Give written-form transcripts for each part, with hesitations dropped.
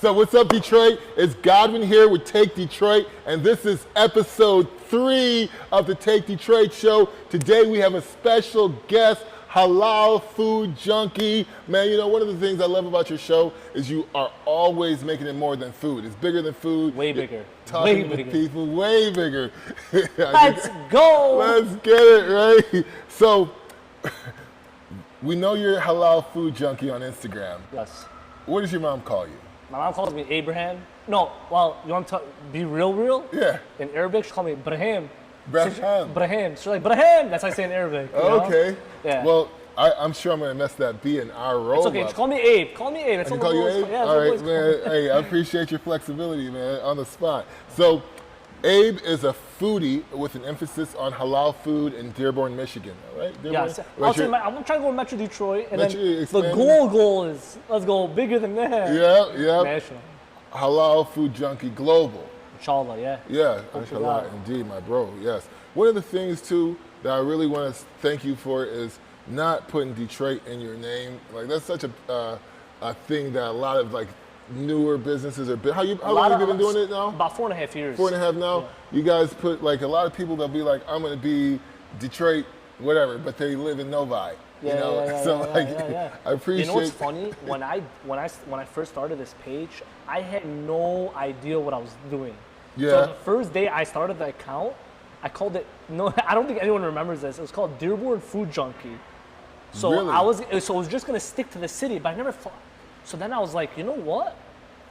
So what's up, Detroit? It's Godwin here with Take Detroit, and this is episode 3 of the Take Detroit show. Today we have a special guest, halal food junkie. Man, you know, one of the things I love about your show is you are always making it more than food. It's bigger than food. Way bigger. Talking with people, way bigger. Let's go. Let's get it, right? So, we know you're a halal food junkie on Instagram. Yes. What does your mom call you? My mom calls me Abraham. No, well, you want to be real? Yeah. In Arabic, she calls me Brahim. Brahim. Brahim. She's like, Brahim. That's how I say in Arabic. Okay. Yeah. Well, I'm sure I'm going to mess that B and R roll It's okay. up. Just call me Abe. Call me Abe. I can call you Abe? Yeah, all right, man. Hey, I appreciate your flexibility, man, on the spot. So, Abe is a foodie with an emphasis on halal food in Dearborn, Michigan, all right? Dearborn? Yes. I'm trying to go to Metro Detroit, and then the expanding. goal is, let's go bigger than that. Yeah. National. Halal food junkie global. Inshallah, yeah. Yeah, inshallah, indeed, my bro, yes. One of the things, too, that I really want to thank you for is not putting Detroit in your name. Like, that's such a thing that a lot of, like, newer businesses are. How long have you been doing it now? About 4.5 years. 4.5 now? Yeah. You guys put, like, a lot of people, they'll be like, I'm going to be Detroit, whatever, but they live in Novi. Yeah. I appreciate. You know what's funny? When I first started this page, I had no idea what I was doing. Yeah. So the first day I started the account, I called it. No, I don't think anyone remembers this. It was called Dearborn Food Junkie. So really? I was just gonna stick to the city, but I never thought. So then I was like, you know what?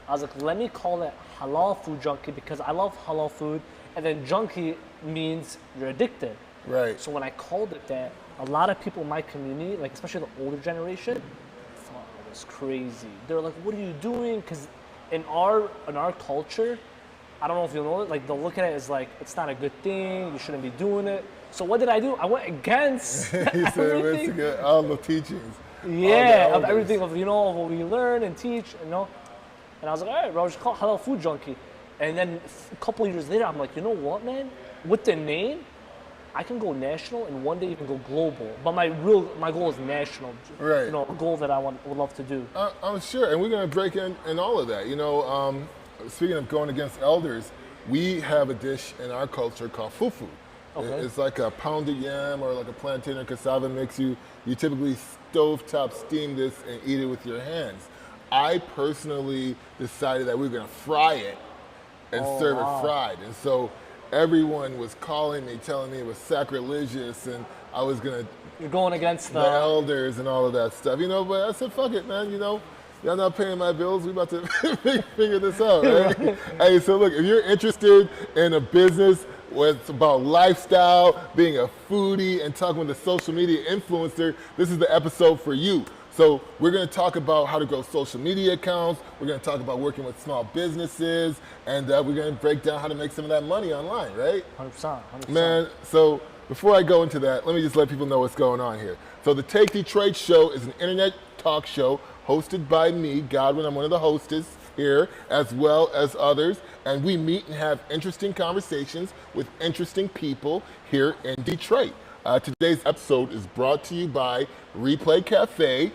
I was like, let me call it Halal Food Junkie because I love halal food, and then junkie means you're addicted. Right. So when I called it that, a lot of people in my community, like especially the older generation, thought it was crazy. They're like, "What are you doing?" Because in our culture, I don't know if you know it, like they'll look at it as like it's not a good thing. You shouldn't be doing it. So what did I do? I went against everything. All the teachings. Yeah, of everything of what we learn and teach, And I was like, all right, bro, just call it Halal Food Junkie. And then a couple of years later, I'm like, you know what, man? With the name, I can go national and one day even go global. But my goal is national. Right. A goal that I would love to do. I'm sure, and we're going to break in all of that. Speaking of going against elders, we have a dish in our culture called fufu. Okay. It's like a pounded yam or like a plantain or cassava mix. You typically stovetop steam this and eat it with your hands. I personally decided that we were going to fry it and serve it fried. And so everyone was calling me, telling me it was sacrilegious and I was going to... You're going against the elders and all of that stuff, but I said, fuck it, man, y'all not paying my bills, we about to figure this out, right? Hey, so look, if you're interested in a business where it's about lifestyle, being a foodie, and talking with a social media influencer, this is the episode for you. So we're going to talk about how to grow social media accounts. We're going to talk about working with small businesses, and we're going to break down how to make some of that money online, right? 100%. Man, so before I go into that, let me just let people know what's going on here. So the Take Detroit show is an internet talk show hosted by me, Godwin. I'm one of the hostess here, as well as others, and we meet and have interesting conversations with interesting people here in Detroit. Today's episode is brought to you by Replay Cafe.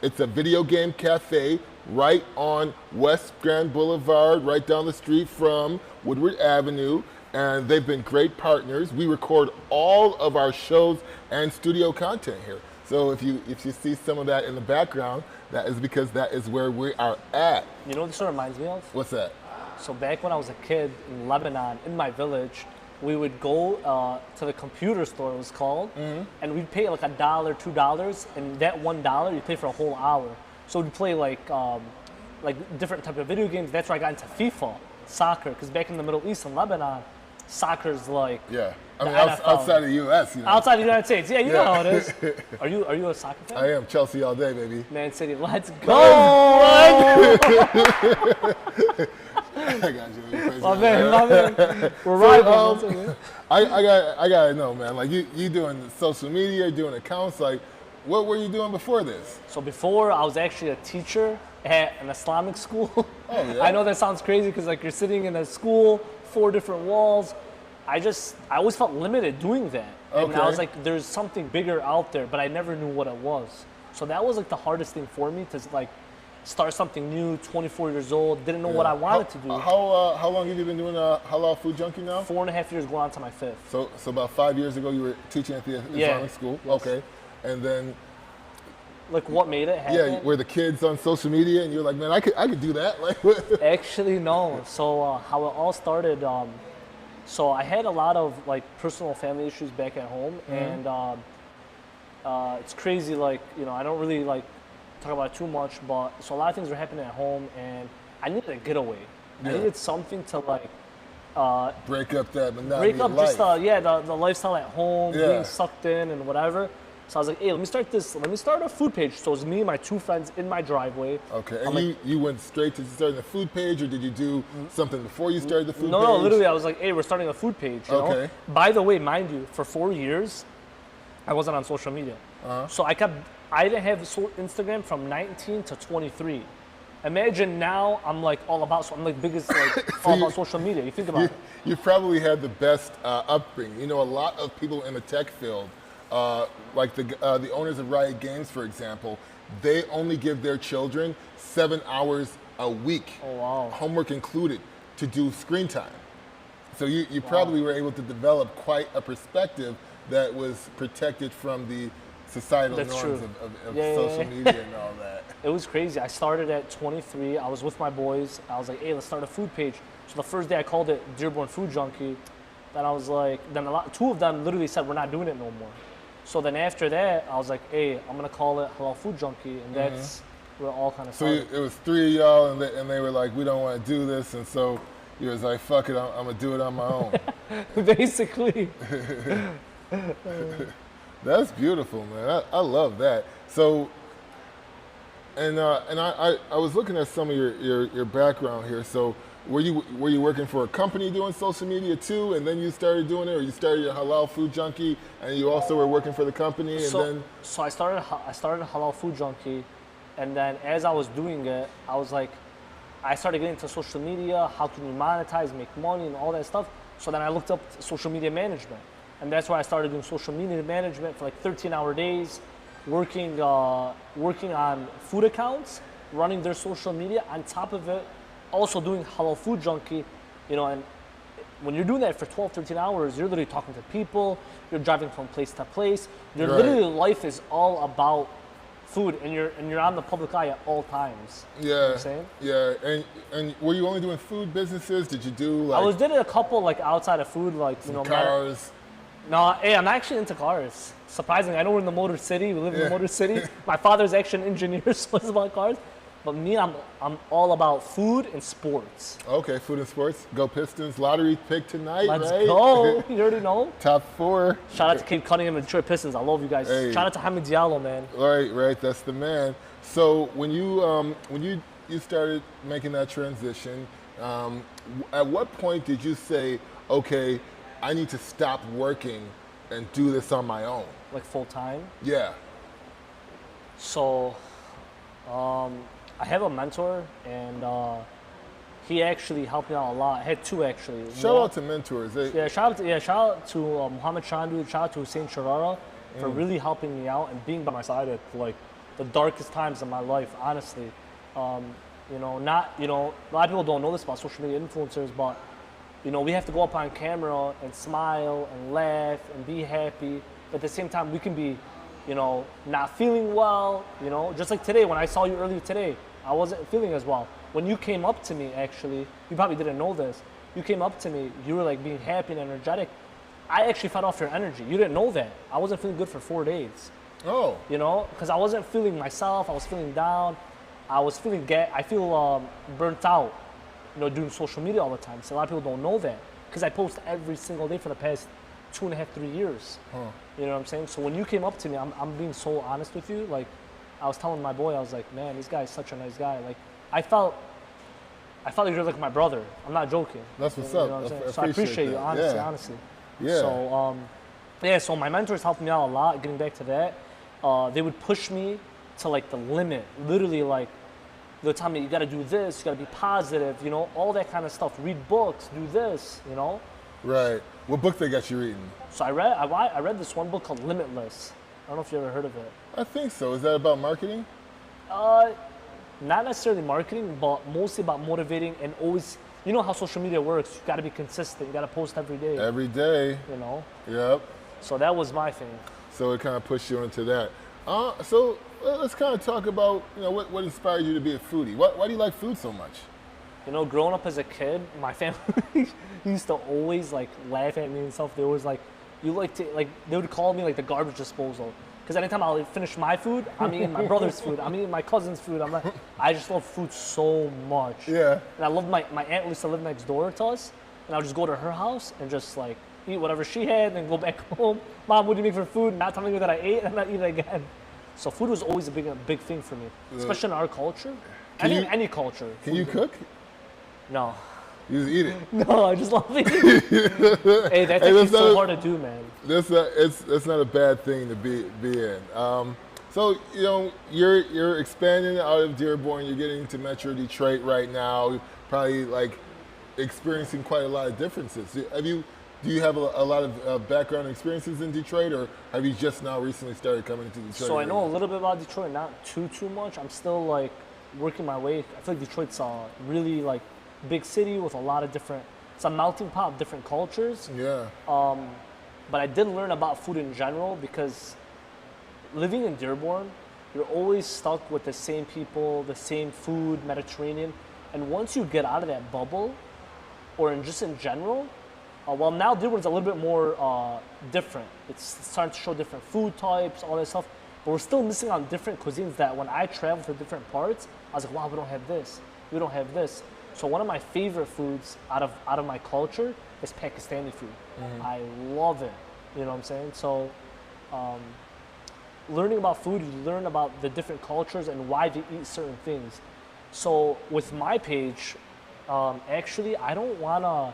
It's a video game cafe right on West Grand Boulevard, right down the street from Woodward Avenue, and they've been great partners. We record all of our shows and studio content here. So if you see some of that in the background, that is because that is where we are at. You know what this sort of reminds me of? What's that? So back when I was a kid in Lebanon, in my village, we would go to the computer store, it was called, and we'd pay like $1, $2, and that $1 you pay for a whole hour. So we'd play like different type of video games. That's where I got into FIFA, soccer, because back in the Middle East in Lebanon, soccer's like outside of the U.S. Outside of the United States, you know how it is. Are you a soccer fan? I am. Chelsea all day, baby. Man City, let's go! I got you. My man. We're rivals. I gotta know, man. Like you doing social media, doing accounts. Like, what were you doing before this? So before, I was actually a teacher at an Islamic school. Oh, yeah? I know that sounds crazy because like you're sitting in a school, 4 different walls. I always felt limited doing that. And I was like, there's something bigger out there, but I never knew what it was. So that was like the hardest thing for me to like start something new, 24 years old, didn't know what I wanted to do. How long have you been doing Halal Food Junkie now? 4.5 years going on to my 5th. So about 5 years ago, you were teaching at the Islamic school. Yes. Okay, and then Like what made it happen? yeah, were the kids on social media, and you're like, man, I could do that. Like, Actually, no. So how it all started. So I had a lot of like personal family issues back at home, and it's crazy. Like I don't really like talk about it too much, but so a lot of things were happening at home, and I needed a getaway. I needed something to like break up that monotony break up of life. just the lifestyle at home, Yeah. being sucked in and whatever. So I was like, hey, let me start a food page. So it was me and my 2 friends in my driveway. Okay, and you went straight to starting the food page, or did you do something before you started the food page? No, literally, I was like, hey, we're starting a food page. You know? By the way, mind you, for 4 years, I wasn't on social media. So I didn't have Instagram from 19 to 23. Imagine now I'm like all about, I'm like biggest like all about social media. You think about it. You probably had the best upbringing. You know, a lot of people in the tech field, like the owners of Riot Games, for example, they only give their children 7 hours a week, Oh wow. homework included, to do screen time. So you probably were able to develop quite a perspective that was protected from the societal That's norms true. of Yeah, social media and all that. It was crazy. I started at 23. I was with my boys. I was like, hey, let's start a food page. So the first day I called it Dearborn Food Junkie. Then I was like, two of them literally said, we're not doing it no more. So then after that, I was like, hey, I'm going to call it Halal Food Junkie. And that's where it all kind of started. So it was 3 of y'all, and they were like, we don't want to do this. And so you was like, fuck it, I'm going to do it on my own. Basically. That's beautiful, man. I love that. So, and I was looking at some of your background here. So, were you working for a company doing social media too, and then you started doing it, or you started your Halal Food Junkie, and you also were working for the company, and then? So I started Halal Food Junkie, and then as I was doing it, I was like, I started getting into social media. How can you monetize, make money, and all that stuff. So then I looked up social media management. And that's why I started doing social media management for like 13-hour days, working on food accounts, running their social media. On top of it, also doing Halal Food Junkie, and when you're doing that for 12, 13 hours, you're literally talking to people, you're driving from place to place. Your literally life is all about food, and you're on the public eye at all times. Yeah. You know what I'm saying? Yeah. And were you only doing food businesses? Did you do like? I was doing a couple like outside of food, like cars. No, hey, I'm actually into cars. Surprisingly, I know we're in the Motor City. We live in the Motor City. My father's actually an engineer, so it's about cars. But me, I'm all about food and sports. Okay, food and sports. Go Pistons. Lottery pick tonight, Let's right? go. You already know. Top 4. Shout out to Kate Cunningham and Detroit Pistons. I love you guys. Hey. Shout out to Hamid Diallo, man. Right. That's the man. So when you started making that transition, at what point did you say, okay, I need to stop working and do this on my own? Like full time? Yeah. So, I have a mentor, and he actually helped me out a lot. I had 2 actually. Shout out to mentors. Shout out to Muhammad Chandu, shout out to Hussein Sharara for really helping me out and being by my side at like the darkest times of my life, honestly. A lot of people don't know this about social media influencers, but we have to go up on camera and smile and laugh and be happy. But at the same time, we can be, not feeling well. Just like today, when I saw you earlier today, I wasn't feeling as well. When you came up to me, actually, you probably didn't know this. You came up to me, you were like being happy and energetic. I actually fed off your energy. You didn't know that. I wasn't feeling good for 4 days. Oh. Because I wasn't feeling myself. I was feeling down. I feel burnt out. Doing social media all the time. So a lot of people don't know that because I post every single day for the past 2.5, 3 years. You know what I'm saying? So when you came up to me, I'm being so honest with you. Like, I was telling my boy, I was like, man, this guy is such a nice guy. Like, I felt like you're like my brother. I'm not joking. That's what's you up. know what I'm saying? I So I appreciate you, that. honestly. Yeah. So, so my mentors helped me out a lot. Getting back to that, they would push me to like the limit. Literally, like, they'll tell me, you gotta do this, you gotta be positive, all that kind of stuff. Read books, do this, Right. What book they got you reading? So I read this one book called Limitless. I don't know if you ever heard of it. I think so. Is that about marketing? not necessarily marketing, but mostly about motivating and always, you know how social media works. You got to be consistent. You got to post every day. Every day. You know. Yep. So that was my thing. So it kind of pushed you into that. So let's kind of talk about, you know, what inspired you to be a foodie. Why do you like food so much? You know, growing up as a kid, my family used to always like laugh at me and stuff. They always like, you like to like, they would call me like the garbage disposal. Because anytime I would finish my food, I'm eating my brother's food. I'm eating my cousin's food. I'm like, I just love food so much. Yeah. And I love my aunt used to live next door to us, and I would just go to her house and just like eat whatever she had, and then go back home. Mom, what do you make for food? Not telling me that I ate, and not eat it again. So food was always a big thing for me, especially in our culture. Any culture. Can you cook? No. You just eat it. No, I just love eating. Hey, that's actually so hard to do, man. That's not a bad thing to be in. So you know you're expanding out of Dearborn. You're getting to Metro Detroit right now. You're probably like experiencing quite a lot of differences. Do you have a lot of background experiences in Detroit, or have you just now recently started coming to Detroit? So I know a little bit about Detroit, not too much. I'm still like working my way. I feel like Detroit's a really like big city with a lot of different. It's a melting pot of different cultures. Yeah. But I did learn about food in general because living in Dearborn, you're always stuck with the same people, the same food, Mediterranean. And once you get out of that bubble, or just in general, well, now Dearborn's a little bit more different. It's starting to show different food types, all that stuff. But we're still missing on different cuisines that when I travel to different parts, I was like, wow, we don't have this. We don't have this. So one of my favorite foods out of my culture is Pakistani food. I love it. You know what I'm saying? So learning about food, you learn about the different cultures and why they eat certain things. So with my page, actually, I don't want to.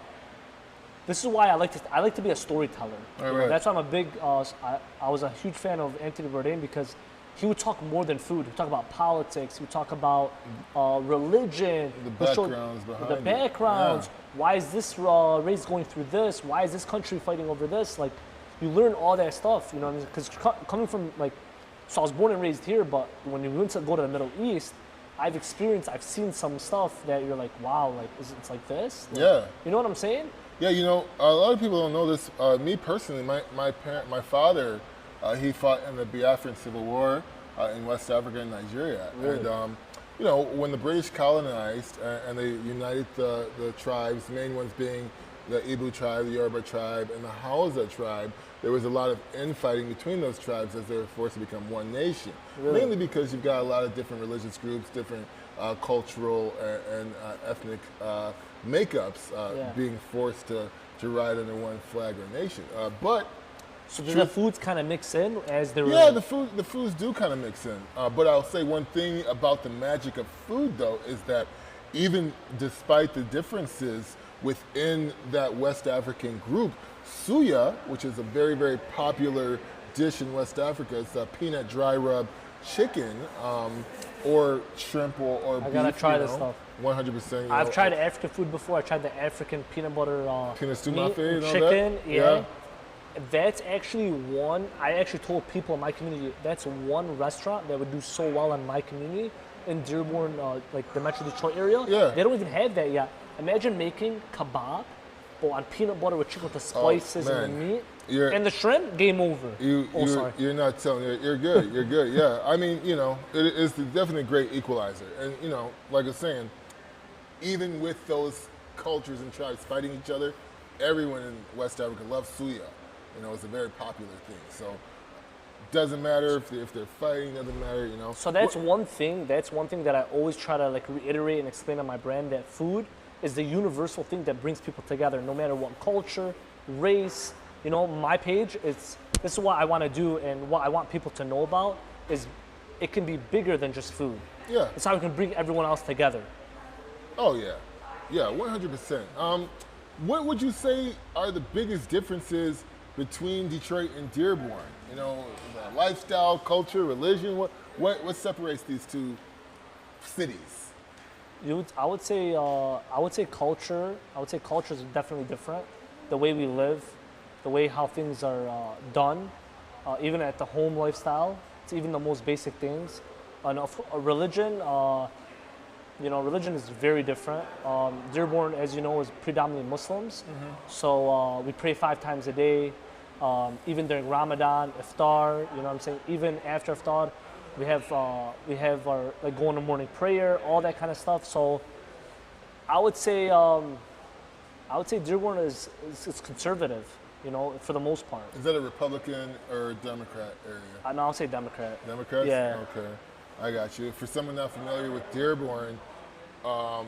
This is why I like to be a storyteller. Right. That's why I'm a big. I was a huge fan of Anthony Bourdain because he would talk more than food. He would talk about politics. He would talk about religion. The backgrounds behind the it. backgrounds. Yeah. Why is this race going through this? Why is this country fighting over this? Like, you learn all that stuff. You know what I mean? Because coming from like, so I was born and raised here, but when you went to go to the Middle East, I've seen some stuff that you're like, wow, like it's like this. Like, Yeah. You know what I'm saying? Yeah, you know, a lot of people don't know this. Me personally, my father, he fought in the Biafran Civil War in West Africa and Nigeria. Really? And, you know, when the British colonized and they united the tribes, the main ones being the Igbo tribe, the Yoruba tribe, and the Hausa tribe, there was a lot of infighting between those tribes as they were forced to become one nation. Really? Mainly because you've got a lot of different religious groups, different cultural and ethnic makeups being forced to ride under one flag or nation. But So do the foods kind of mix in as they're yeah, the foods do kind of mix in. But I'll say one thing about the magic of food, though, is that even despite the differences within that West African group, suya, which is a very, very popular dish in West Africa, it's a peanut dry rub chicken or shrimp or beef. I gotta try this stuff. 100%. I've tried African food before. I tried the African peanut butter peanut stew meat, mafe, and all chicken. that? Yeah. That's actually one. I actually told people in my community that's one restaurant that would do so well in my community in Dearborn, like the Metro Detroit area. Yeah. They don't even have that yet. Imagine making kebab, but on peanut butter with chicken with the spices and the meat. And the shrimp, game over. You're not telling. You're good. You're good. Yeah. I mean, you know, it's definitely a great equalizer. And you know, like I was saying, even with those cultures and tribes fighting each other, everyone in West Africa loves suya. You know, it's a very popular thing. So doesn't matter if they're fighting. Doesn't matter. You know. So that's one thing. That's one thing that I always try to like reiterate and explain on my brand. That food is the universal thing that brings people together, no matter what culture, race. You know, my page is this is what I want to do, and what I want people to know about is it can be bigger than just food. Yeah. It's how we can bring everyone else together. Oh yeah, yeah, 100%. What would you say are the biggest differences between Detroit and Dearborn? You know, lifestyle, culture, religion. What separates these two cities? I would say culture. I would say culture is definitely different. The way we live, the way how things are done, even at the home lifestyle. It's even the most basic things. A religion. religion is very different. Dearborn, as you know, is predominantly Muslims. So we pray 5 times a day, even during Ramadan, iftar. You know what I'm saying? Even after iftar, we have our like going to morning prayer, all that kind of stuff. So I would say Dearborn is conservative. For the most part. Is that a Republican or a Democrat area? No, I'll say Democrat. Democrats? Yeah. Okay, I got you. For someone not familiar with Dearborn, how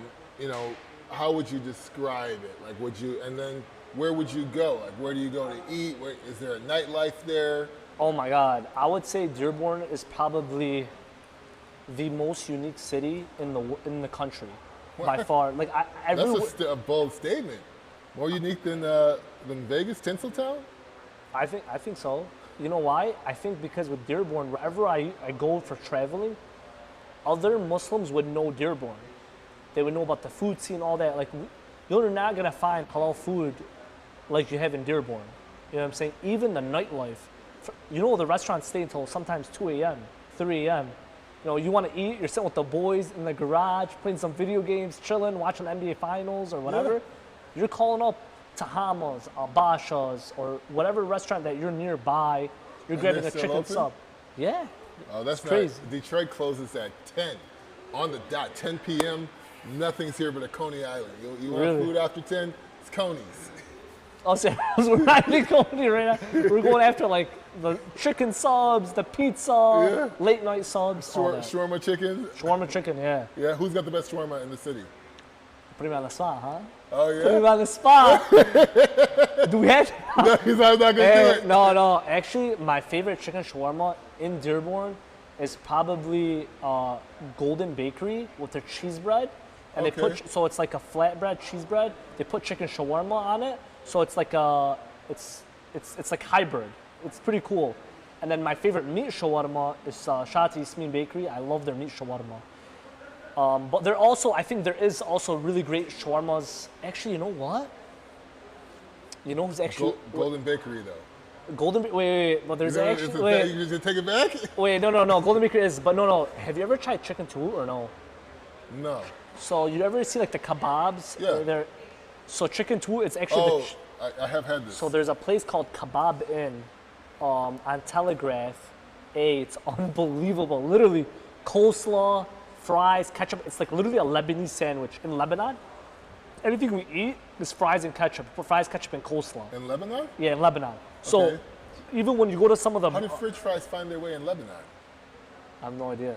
would you describe it? Like, and then where would you go? Like, where do you go to eat? Is there a nightlife there? Oh my God, I would say Dearborn is probably the most unique city in the country, by far. Like, That's a bold statement. More unique than Vegas, Tinseltown? I think so. You know why? I think because with Dearborn, wherever I go for traveling, other Muslims would know Dearborn. They would know about the food scene, all that. Like, you're not gonna find halal food like you have in Dearborn. You know what I'm saying? Even the nightlife. The restaurants stay until sometimes 2 a.m., 3 a.m. You want to eat, you're sitting with the boys in the garage, playing some video games, chilling, watching NBA Finals or whatever. Yeah. You're calling up Tahama's, Basha's, or whatever restaurant that you're nearby. You're grabbing a chicken sub. Yeah. Oh, that's crazy. Detroit closes at 10 on the dot. 10 p.m. Nothing's here but a Coney Island. You want Really? food after 10? It's Coney's. Oh, so we're not in Coney right now. We're going after like the chicken subs, the pizza, late night subs. Shawarma chicken. Shawarma chicken, yeah. Yeah. Who's got the best shawarma in the city? Put me on the spot, huh? Oh yeah. Put me on the spot. Do we have? No, he's not gonna do it. No. Actually, my favorite chicken shawarma in Dearborn is probably Golden Bakery with their cheese bread, and so it's like a flatbread cheese bread. They put chicken shawarma on it, so it's like it's like hybrid. It's pretty cool. And then my favorite meat shawarma is Shati Yasmin Bakery. I love their meat shawarma. But I think there is also really great shawarmas. Actually, you know what? You know who's actually Golden Bakery though. Wait. But there's actually wait. You just take it back? Wait, no. Golden Bakery is, but no. Have you ever tried chicken too or no? No. So you ever see like the kebabs? Yeah. So chicken too, it's actually. I have had this. So there's a place called Kebab Inn, on Telegraph. It's unbelievable. Literally, coleslaw, fries, ketchup. It's like literally a Lebanese sandwich in Lebanon. Everything we eat is fries and ketchup. Fries, ketchup, and coleslaw. In Lebanon? Yeah, in Lebanon. So Okay. even when you go to some of the... How did French fries find their way in Lebanon? I have no idea.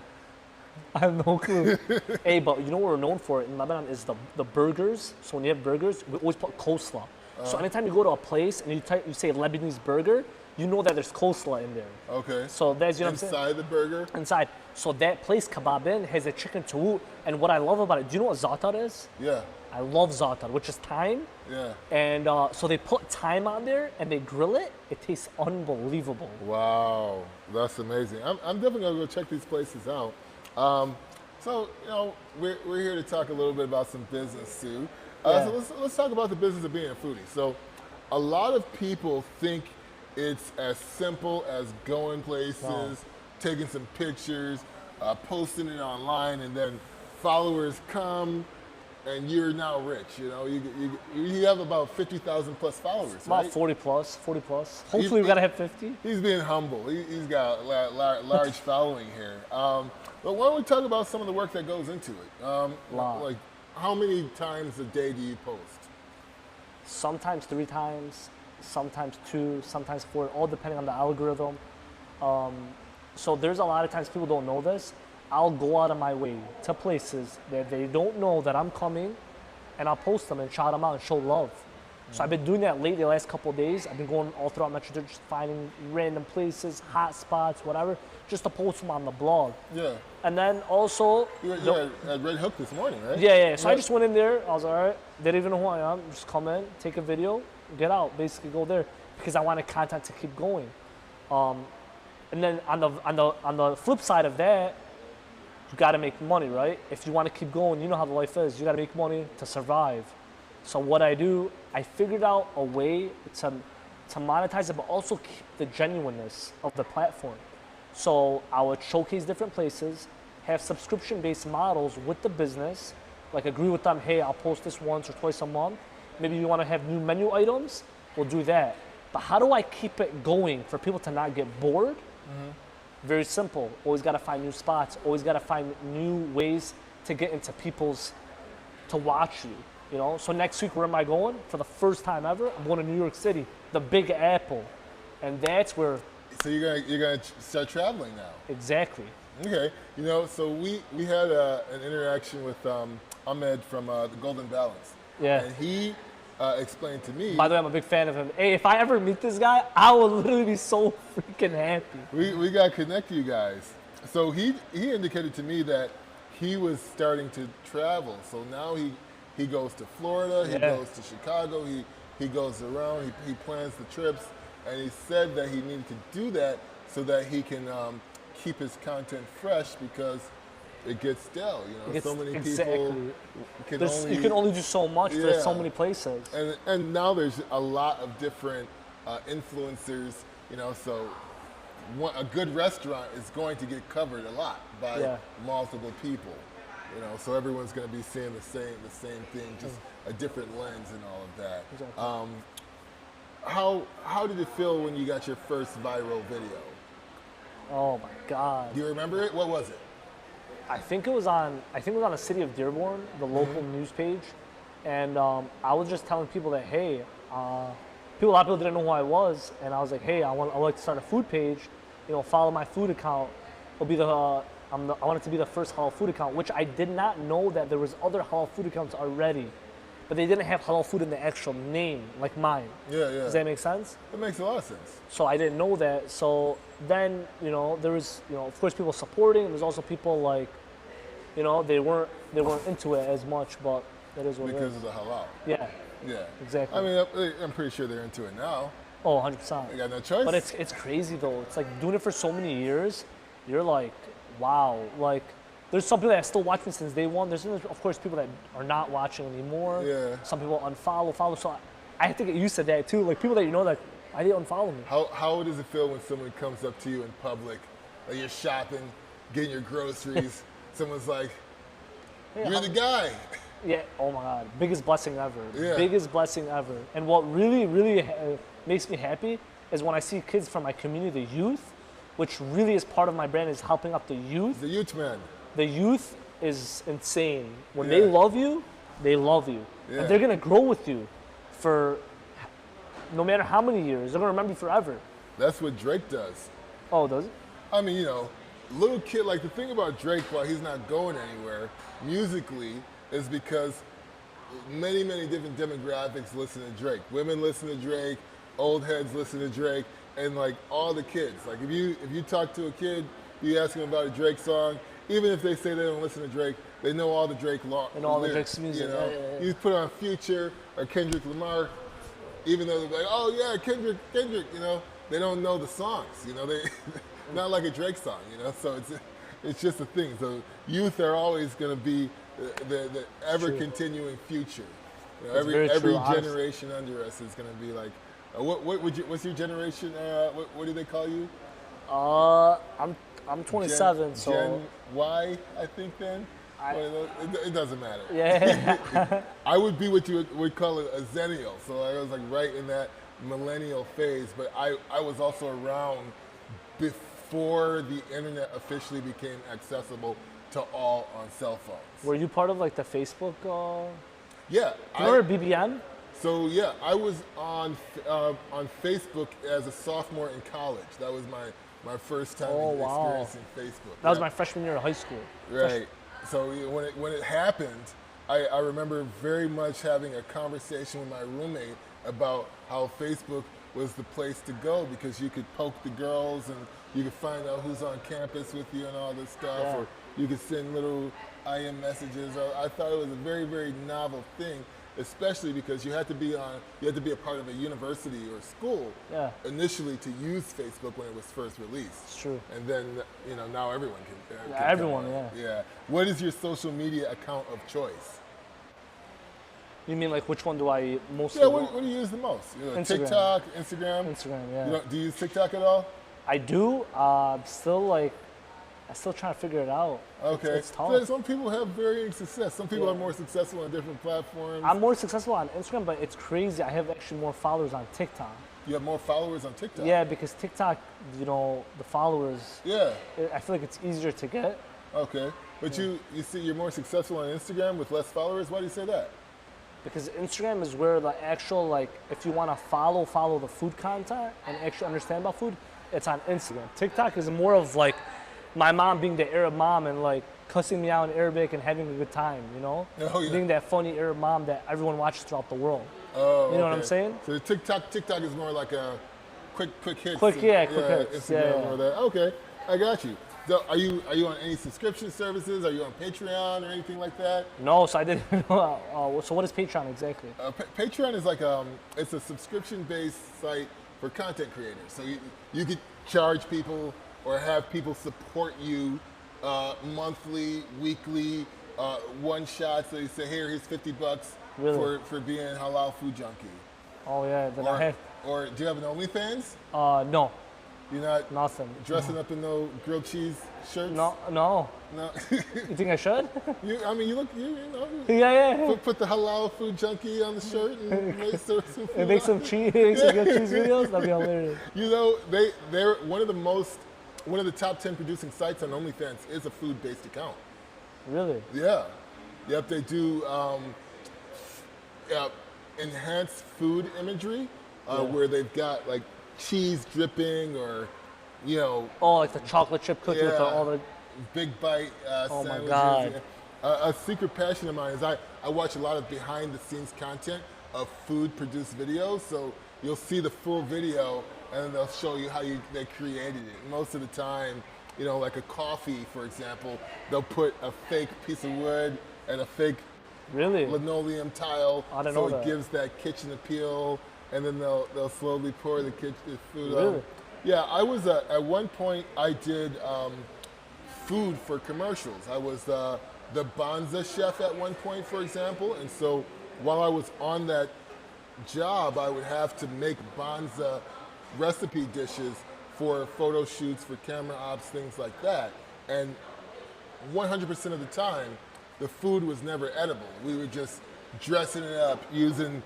I have no clue. Hey, but you know what we're known for in Lebanon is the burgers. So when you have burgers, we always put coleslaw. So anytime you go to a place and you say Lebanese burger, you know that there's coleslaw in there. Okay. So that's, you know what I'm saying? Inside the burger? Inside. So that place, Kebab Inn, has a chicken too. And what I love about it, do you know what za'atar is? Yeah. I love za'atar, which is thyme. Yeah. And so they put thyme on there and they grill it. It tastes unbelievable. Wow, that's amazing. I'm definitely gonna go check these places out. So we're here to talk a little bit about some business too. So let's talk about the business of being a foodie. So a lot of people think it's as simple as going places, taking some pictures, posting it online, and then followers come, and you're now rich. You have about 50,000 plus followers, About right? 40 plus. Hopefully we gotta have 50. He's being humble. He's got a large following here. But why don't we talk about some of the work that goes into it? Like, how many times a day do you post? Sometimes 3 times, sometimes 2, sometimes 4, all depending on the algorithm. So there's a lot of times people don't know this. I'll go out of my way to places that they don't know that I'm coming, and I'll post them and shout them out and show love. So I've been doing that lately the last couple of days. I've been going all throughout Metro Detroit, just finding random places, hot spots, whatever, just to post them on the blog. Yeah. And then also... You were at Red Hook this morning, right? Yeah. So I just went in there. I was all right. They didn't even know who I am. Just come in, take a video, get out. Basically go there because I wanted content to keep going. And then on the flip side of that, you got to make money, right? If you want to keep going, you know how the life is. You got to make money to survive. So what I do, I figured out a way to monetize it, but also keep the genuineness of the platform. So I would showcase different places, have subscription-based models with the business, like agree with them, hey, I'll post this once or twice a month. Maybe you want to have new menu items, we'll do that. But how do I keep it going for people to not get bored? Very simple. Always got to find new spots. Always got to find new ways to get into people's, to watch you. You know. So next week, where am I going? For the first time ever, I'm going to New York City, the Big Apple, and that's where. So you're gonna start traveling now. Exactly. Okay. You know, so we had an interaction with Ahmed from the Golden Balance. Yeah. And he explained to me. By the way, I'm a big fan of him. Hey, if I ever meet this guy, I will literally be so freaking happy. We got to connect you guys. So he indicated to me that he was starting to travel. So now he goes to Florida, he goes to Chicago, he goes around, he plans the trips, and he said that he needed to do that so that he can keep his content fresh because it gets stale. You know, so many people you can only do so much. Yeah. There's so many places. And now there's a lot of different influencers. You know, so a good restaurant is going to get covered a lot by multiple people. You know, so everyone's going to be seeing the same thing, just a different lens and all of that. Exactly. How did it feel when you got your first viral video? Oh my God. Do you remember it? What was it? I think it was on a City of Dearborn, the local news page, and I was just telling people that, hey, a lot of people didn't know who I was, and I was like, hey, I would like to start a food page, you know, follow my food account. It'll be I want it to be the first halal food account, which I did not know that there was other halal food accounts already, but they didn't have halal food in the actual name like mine. Yeah. Does that make sense? It makes a lot of sense. So I didn't know that. So then, you know, there was, you know, of course, people supporting. There's also people like, you know, they weren't into it as much, but that is what it is. Because of the halal. Yeah. Yeah. Exactly. I mean, I'm pretty sure they're into it now. Oh, 100%. They got no choice. But it's crazy though. It's like doing it for so many years. You're like, wow. Like, there's some people that still watch me since day one. There's of course people that are not watching anymore. Yeah. Some people follow. So I have to get used to that too. Like people that you know, like, why do you unfollow me? How does it feel when someone comes up to you in public, like you're shopping, getting your groceries, someone's like, Hey, you're the guy. Yeah, oh my God, biggest blessing ever. Yeah. Biggest blessing ever. And what really makes me happy is when I see kids from my community, the youth, which really is part of my brand, is helping out the youth. The youth man. The youth is insane. When Yeah. they love you, they love you. Yeah. And they're gonna grow with you for no matter how many years. They're gonna remember you forever. That's what Drake does. Oh, does it? I mean, you know, little kid, like the thing about Drake, while he's not going anywhere musically, is because many different demographics listen to Drake. Women listen to Drake, old heads listen to Drake, and like all the kids. Like if you talk to a kid, you ask them about a Drake song, even if they say they don't listen to Drake, they know all the Drake And all the lyrics, Drake's music. You know, Yeah. you put on Future or Kendrick Lamar, even though they're like, oh yeah, Kendrick, you know, they don't know the songs. You know, they not like a Drake song. You know, so it's just a thing. So youth are always going to be the ever continuing future. You know, every generation under us is going to be like, what's your generation? What do they call you? I'm 27, so Gen Y, I think. Then it doesn't matter. yeah. I would be what you would call a zennial. So I was like right in that millennial phase. But I was also around before the internet officially became accessible to all on cell phones. Were you part of like the Facebook? Yeah. Do you remember BBM? So yeah, I was on Facebook as a sophomore in college. That was my first time experiencing Facebook. That was my freshman year of high school. Right. So when it happened, I remember very much having a conversation with my roommate about how Facebook was the place to go because you could poke the girls and you could find out who's on campus with you and all this stuff, or you could send little IM messages. I thought it was a very novel thing, especially because you had to be a part of a university or school initially to use Facebook when it was first released. It's true. And then now everyone can. Everyone, Yeah. What is your social media account of choice? You mean like which one do I mostly? Yeah. What do you use the most? Instagram. TikTok, Instagram. Instagram, yeah. Do you use TikTok at all? I do. Still like, I'm still trying to figure it out. Okay. It's tough. So some people have varying success. Some people Yeah. are more successful on different platforms. I'm more successful on Instagram, but it's crazy. I have actually more followers on TikTok. You have more followers on TikTok. Yeah, because TikTok, you know, the followers, Yeah. I feel like it's easier to get. Okay. But you see you're more successful on Instagram with less followers. Why do you say that? Because Instagram is where the actual, like, if you want to follow the food content and actually understand about food, it's on Instagram. TikTok is more of like my mom being the Arab mom and like cussing me out in Arabic and having a good time, you know? Oh, yeah. Being that funny Arab mom that everyone watches throughout the world. Oh, You know what okay. I'm saying? So the TikTok is more like a quick hits. Quick hits. Instagram Yeah. or that. Okay, I got you. So are you on any subscription services? Are you on Patreon or anything like that? No, so I didn't know. So what is Patreon exactly? Patreon is like it's a subscription-based site for content creators. So you could charge people or have people support you monthly, weekly, one shot. So you say, here, here's $50 Really? for being a halal food junkie. Oh yeah, then I have, Or do you have an OnlyFans? no, You're not nothing. dressing up in no grilled cheese shirts? No. No. You think I should? You look, you know. Yeah. Put the halal food junkie on the shirt and make some food. And make some cheese, some good cheese videos. That'd be hilarious. You know, they're one of the top 10 producing sites on OnlyFans is a food-based account. Really? Yeah. Yep, they do enhanced food imagery where they've got like cheese dripping or, you know, Oh, like the chocolate chip cookie with Yeah. all the. big bite Oh my sandwiches. God. A secret passion of mine is I watch a lot of behind the scenes content of food produced videos. So you'll see the full video and then they'll show you how they created it. Most of the time, you know, like a coffee, for example, they'll put a fake piece of wood and a fake Really? linoleum tile, I didn't so know it that. gives that kitchen appeal, and then they'll slowly pour the food on. Really? Yeah, I was at one point I did food for commercials. I was the Banza chef at one point, for example, and so while I was on that job, I would have to make Banza recipe dishes for photo shoots, for camera ops, things like that, and 100% of the time, the food was never edible. We were just dressing it up using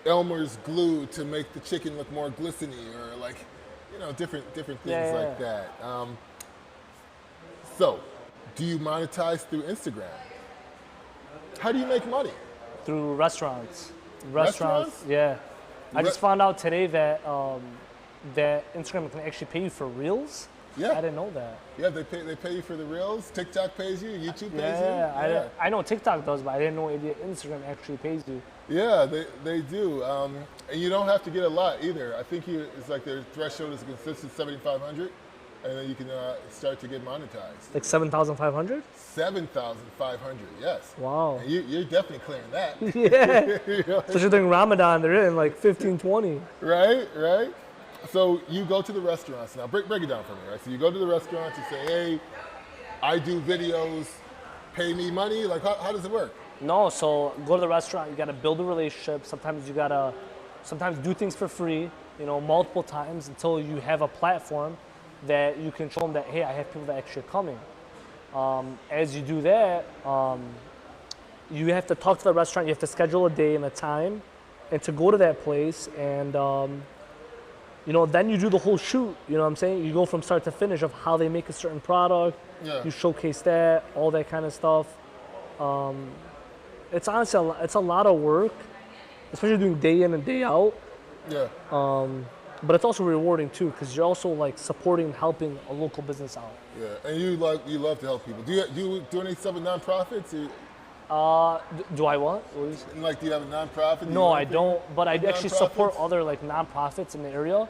Elmer's glue to make the chicken look more glistening, or like, you know, different things like that. So, do you monetize through Instagram? How do you make money? Through restaurants. Restaurants? Yeah. I Re- just found out today that that Instagram can actually pay you for reels. Yeah. I didn't know that. Yeah, they pay you for the reels. TikTok pays you. YouTube pays you. Yeah, I know TikTok does, but I didn't know Instagram actually pays you. Yeah, they do, and you don't have to get a lot either. I think it's like their threshold is a consistent 7,500, and then you can start to get monetized. Like 7,500? 7,500, yes. Wow. And you're definitely clearing that. Yeah. You know? Especially during Ramadan, they're in like 15, 20. Right. So you go to the restaurants now. Break it down for me, right? So you go to the restaurants, you say, hey, I do videos, pay me money. Like, how does it work? No, so go to the restaurant, you gotta build a relationship. Sometimes you gotta do things for free, you know, multiple times until you have a platform that you can show them that, hey, I have people that actually are coming. As you do that, you have to talk to the restaurant, you have to schedule a day and a time, and to go to that place, and you know, then you do the whole shoot, you know what I'm saying? You go from start to finish of how they make a certain product, Yeah. you showcase that, all that kind of stuff. It's honestly, it's a lot of work, especially doing day in and day out. Yeah. But it's also rewarding too, because you're also like supporting, helping a local business out. Yeah. And you love to help people. Do you do any stuff with nonprofits? Do I what? What is- And, like, do you have a nonprofit? Do you No, know I anything? don't. But I actually Nonprofits? support other like nonprofits in the area.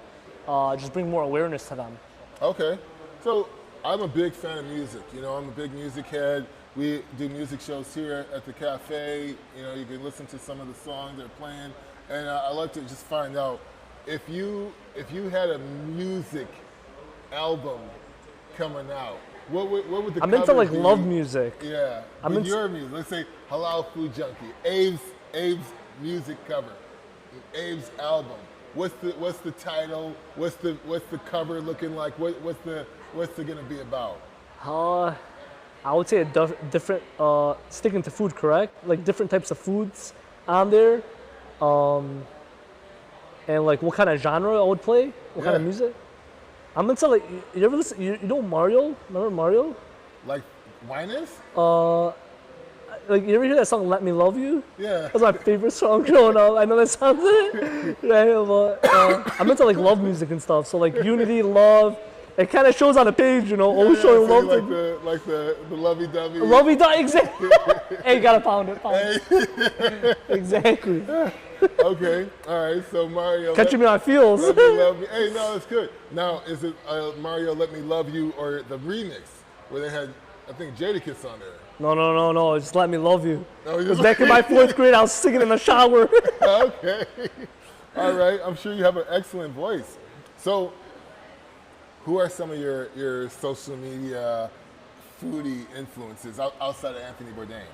Just bring more awareness to them. Okay. So I'm a big fan of music. You know, I'm a big music head. We do music shows here at the cafe. You know, you can listen to some of the songs they're playing. And I like to just find out if you had a music album coming out, what would the I'm cover into like be? love music. Yeah. I'm With into- your music. Let's say Halal Food Junkie. Abe's music cover. Abe's album. What's the title? What's the cover looking like? What's the gonna be about? Uh, I would say different, sticking to food, correct? Like different types of foods on there. And like what kind of genre I would play, what kind of Yeah. music. I'm into like, you ever listen, you know Mario? Remember Mario? Like Winers? Like, you ever hear that song, Let Me Love You? Yeah. That's my favorite song growing up. I know that sounds right, but I'm into like love music and stuff. So like unity, love, it kind of shows on the page, you know, always showing so love you to like the lovey-dovey. Lovey dovey, exactly. Hey, you gotta pound it. Exactly. Okay, all right. So Mario, Catching me on feels. Let Me Love You. Hey, no, it's good. Now, is it Mario Let Me Love You or the remix where they had, I think, Jadakiss on there? No. Just let me love you. Oh, you 'Cause just- back in my 4th grade, I was singing in the shower. Okay. All right. I'm sure you have an excellent voice. So, who are some of your social media foodie influences outside of Anthony Bourdain?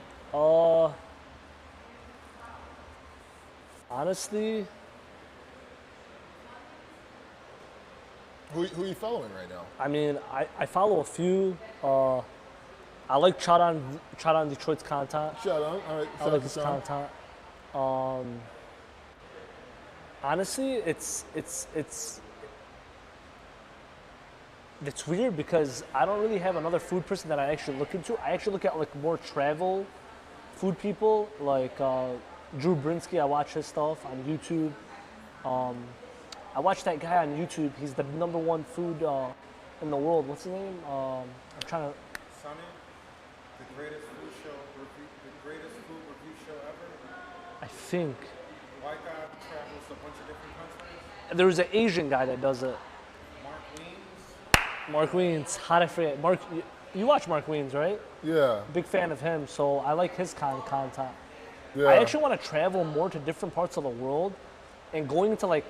Honestly, Who are you following right now? I mean, I follow a few. I like Chad on Detroit's content. Shout out. All right. I Shout out like to his Sean. content. Honestly, it's weird because I don't really have another food person that I actually look into. I actually look at like more travel food people, like Drew Brinsky. I watch his stuff on YouTube. I watch that guy on YouTube. He's the #1 food in the world. What's his name? I'm trying to. Sonny, the greatest food show review, the greatest food review show ever. I think White guy travels to a bunch of different countries. there was an Asian guy that does it. Mark Weens. Mark Wiens. How did I forget? Mark, you watch Mark Wiens, right? Yeah. Big fan of him, so I like his content. Yeah. I actually want to travel more to different parts of the world and going into like,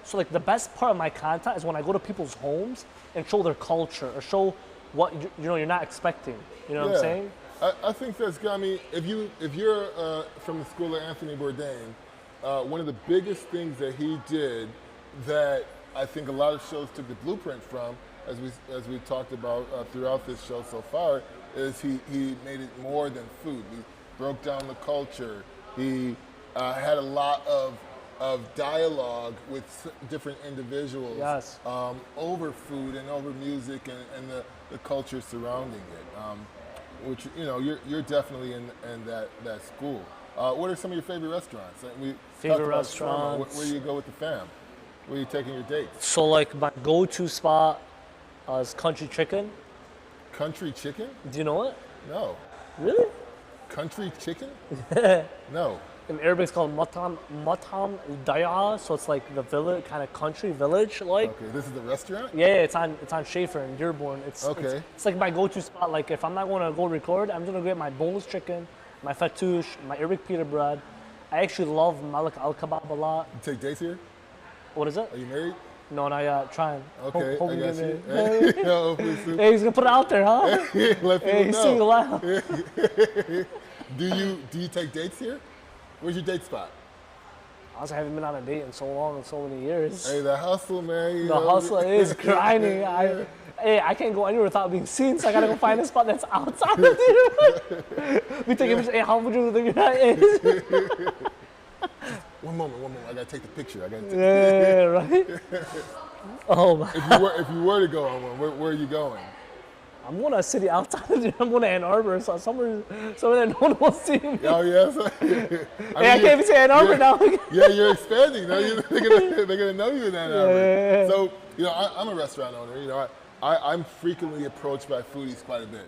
so like the best part of my content is when I go to people's homes and show their culture or show what you're not expecting. You know what I'm saying? I think that's got me. If you're from the school of Anthony Bourdain, one of the biggest things that he did that I think a lot of shows took the blueprint from, as we talked about throughout this show so far, is he made it more than food. He broke down the culture. He had a lot of dialogue with different individuals Yes. over food and over music and the culture surrounding it. Which you're definitely in that school. What are some of your favorite restaurants? We Favorite talked about shawarma. restaurants. Where do you go with the fam? Where are you taking your dates? So like my go-to spot is Country Chicken. Country chicken? Do you know it? No. Really? Country chicken? No. In Arabic, it's called Matam Daya, so it's like the village, kind of country village, like. Okay, this is the restaurant? Yeah, it's on Schaefer in Dearborn. Okay. It's like my go-to spot. Like if I'm not going to go record, I'm just gonna get my boneless chicken, my fattoush, my Arabic pita bread. I actually love Malik Al Kebab a lot. You take dates here? What is it? Are you married? No, not yet. Trying. Okay, Hope I we got get you. married. Hey, yo, please, Hey, he's gonna put it out there, huh? let people Hey, he's know. single out. Do you take dates here? Where's your date spot? I also haven't been on a date in so long, in so many years. Hey, the hustle, man. you The know. hustle is grinding. I can't go anywhere without being seen, so I gotta go find a spot that's outside of here. We take a picture. Hey, how would you think that is? One moment. I gotta take the picture. I gotta take Yeah, right? Oh my. If you were to go on one, where are you going? I'm going to a city outside of here. I'm going to Ann Arbor, so somewhere that no one will see me. Oh yes. I can't even say Ann Arbor now. Yeah, you're expanding. No, they're gonna know you in that area. Yeah. So I'm a restaurant owner. I'm frequently approached by foodies quite a bit.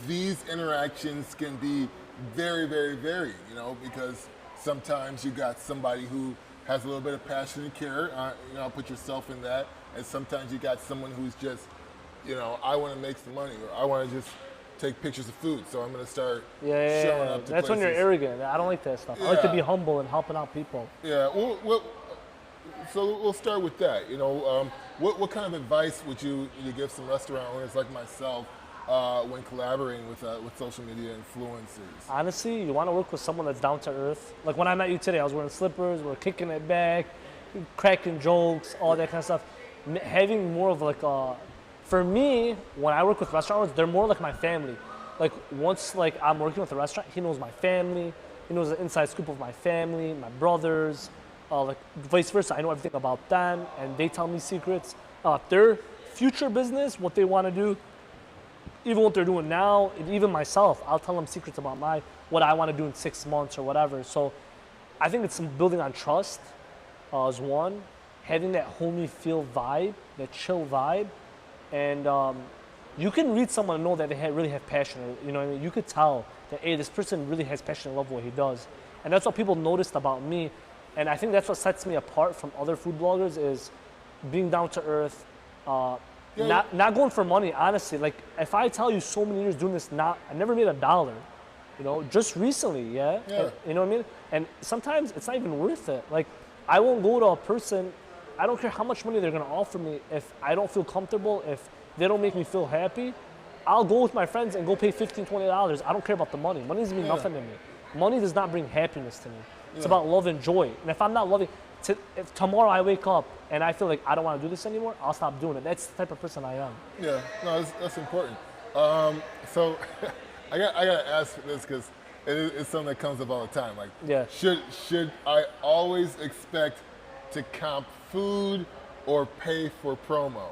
These interactions can be very, very varied. Because sometimes you got somebody who has a little bit of passion and care. Put yourself in that. And sometimes you got someone who's just, I want to make some money, or I want to just take pictures of food. So I'm going to start showing up to That's when you're places. arrogant. I don't like that stuff. I like to be Yeah. humble and helping out people. Yeah, so we'll start with that. What kind of advice would you give some restaurant owners like myself when collaborating with social media influencers? Honestly, you want to work with someone that's down to earth. Like when I met you today, I was wearing slippers, we're kicking it back, cracking jokes, all that kind of stuff. Having more of like a for me, when I work with restaurant owners, they're more like my family. Like once like I'm working with a restaurant, he knows my family. He knows the inside scoop of my family, my brothers, like vice versa. I know everything about them, and they tell me secrets. Their future business, what they want to do, even what they're doing now, and even myself, I'll tell them secrets about what I want to do in 6 months or whatever. So I think it's building on trust is one, having that homey feel vibe, that chill vibe, and you can read someone and know that they really have passion. You know what I mean? You could tell that, hey, this person really has passion and love what he does. And that's what people noticed about me. And I think that's what sets me apart from other food bloggers is being down to earth, not going for money, honestly. Like, if I tell you so many years doing this, I never made $1, you know, just recently, yeah? You know what I mean? And sometimes it's not even worth it. Like, I won't go to a person, I don't care how much money they're gonna offer me, if I don't feel comfortable, if they don't make me feel happy, I'll go with my friends and go pay $15, $20. I don't care about the money. Money doesn't mean nothing to me. Money does not bring happiness to me. It's about love and joy. And if I'm not loving, if tomorrow I wake up and I feel like I don't want to do this anymore, I'll stop doing it. That's the type of person I am. Yeah, no, that's important. So I gotta ask this because it's something that comes up all the time. Like, should I always expect to comp food or pay for promo?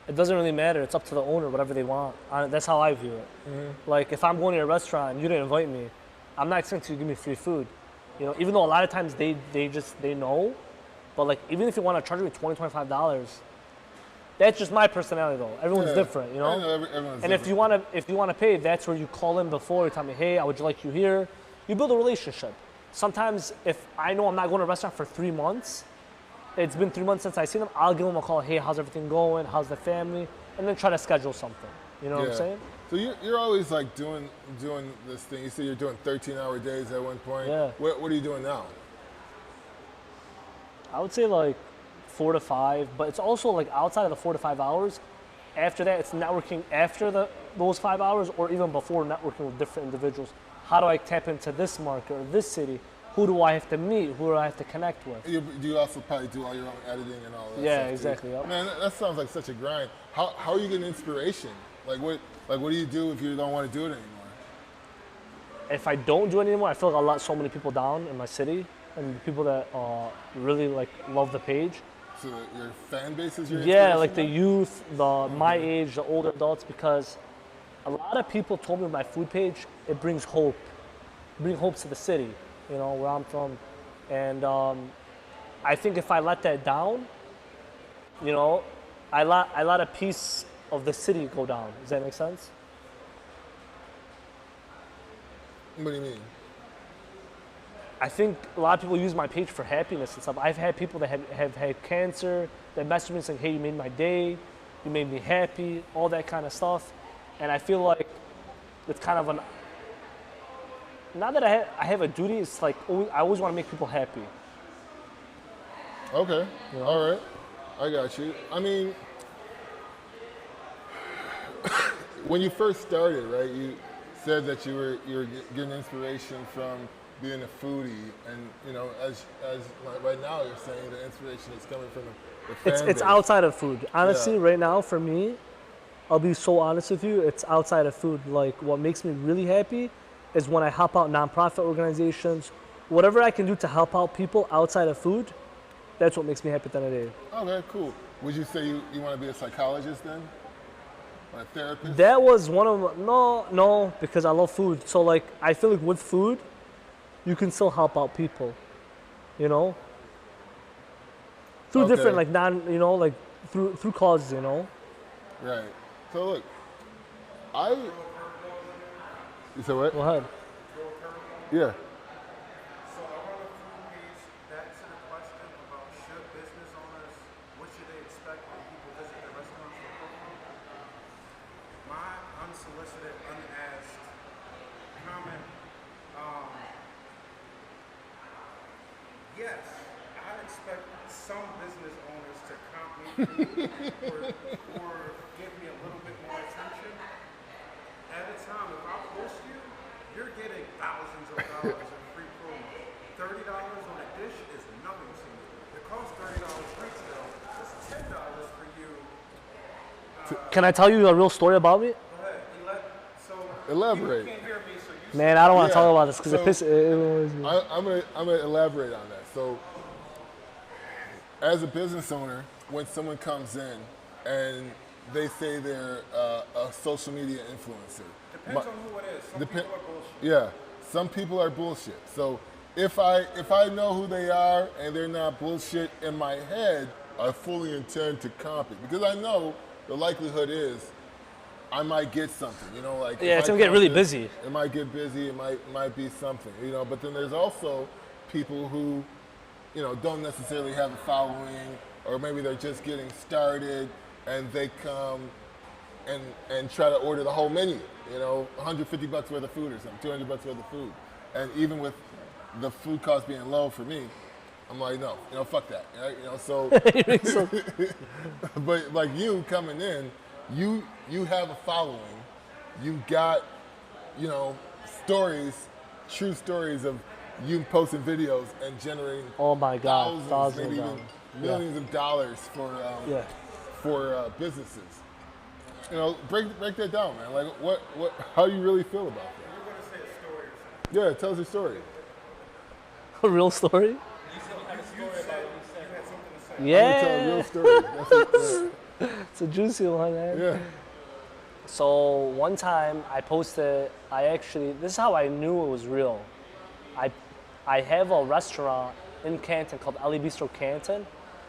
It doesn't really matter. It's up to the owner, whatever they want. That's how I view it. Like, if I'm going to a restaurant and you didn't invite me, I'm not expecting you to give me free food. You know, even though a lot of times they know, but like, even if you want to charge me $20, $25, that's just my personality though. Everyone's different, you know? I know everyone's and different. if you want to pay, that's where you call in before, you tell me, hey, I would like you here. You build a relationship. Sometimes if I know I'm not going to a restaurant for 3 months, it's been 3 months since I seen them, I'll give them a call, hey, how's everything going? How's the family? And then try to schedule something. You know what I'm saying? So you're always like doing this thing. You say you're doing 13-hour days at one point. Yeah. What are you doing now? I would say like 4 to 5, but it's also like outside of the 4 to 5 hours. After that, it's networking after those 5 hours, or even before, networking with different individuals. How do I tap into this market or this city? Who do I have to meet? Who do I have to connect with? Do you also probably do all your own editing and all that? Yeah, stuff exactly. Too? Yep. Man, that sounds like such a grind. How are you getting inspiration? Like what do you do if you don't want to do it anymore? If I don't do it anymore, I feel like I let so many people down in my city, and people that really like love the page. So your fan base is your like the youth, my age, the older adults, because a lot of people told me with my food page, it brings hope. It brings hope to the city, you know, where I'm from. And I think if I let that down, you know, I let a piece of the city go down. Does that make sense? What do you mean? I think a lot of people use my page for happiness and stuff. I've had people that have had cancer that message me saying, hey, you made my day, you made me happy, all that kind of stuff. And I feel like it's kind of not that I have a duty, it's like I always want to make people happy. Okay, you know? All right, I got you. I mean, when you first started, right, you said that you were getting inspiration from being a foodie, and you know, as like right now you're saying the inspiration is coming from the fan It's base. outside of food. Honestly, right now for me, I'll be so honest with you, it's outside of food. Like, what makes me really happy is when I help out nonprofit organizations, whatever I can do to help out people outside of food. That's what makes me happy at the end of the day. Okay, cool. Would you say you want to be a psychologist then? Or a therapist? That was one of no, because I love food. So like, I feel like with food, you can still help out people, you know, through different like like through causes, you know. Right. So look, you said what? Go ahead. Yeah. So I want to page back to the question about should business owners, what should they expect when people visit their restaurants for food? My unsolicited, unasked comment, yes, I expect some business owners to comp me or give me a little bit more attention. At a time, if I post you, you're getting thousands of dollars in free promo. $30 on a dish is nothing to me. It costs $30 retail. It's $10 for you Can I tell you a real story about me? Go ahead. So Elaborate. you can't hear me, so you Man, I don't want to Yeah, talk about this because so- it annoys me. I'm gonna elaborate on that. So, as a business owner, when someone comes in and they say they're a social media influencer, depends on who it is. Some Depen- people are bullshit. yeah, some people are bullshit. So if I know who they are and they're not bullshit in my head, I fully intend to copy because I know the likelihood is I might get something. You know, like Yeah, if it's I gonna get count really this, busy. It might get busy. It might be something. You know, but then there's also people who, you know, don't necessarily have a following, or maybe they're just getting started and they come and try to order the whole menu. You know, 150 bucks worth of food or something, 200 bucks worth of food, and even with the food cost being low for me, I'm like, no, you know, fuck that, right? You know, so, but like you coming in, you have a following, you got, you know, stories, true stories of you posting videos and generating Oh my God, thousands, thousands maybe of even dollars. millions of dollars Yeah. for businesses. You know, break that down, man. Like, how do you really feel about that? You're going to say a story or something. Yeah, tell us your story. A real story? You said you had something to say. Yeah. Tell a real story. It's a juicy one, man. Yeah. So one time I posted, this is how I knew it was real. I have a restaurant in Canton called Ali Bistro Canton.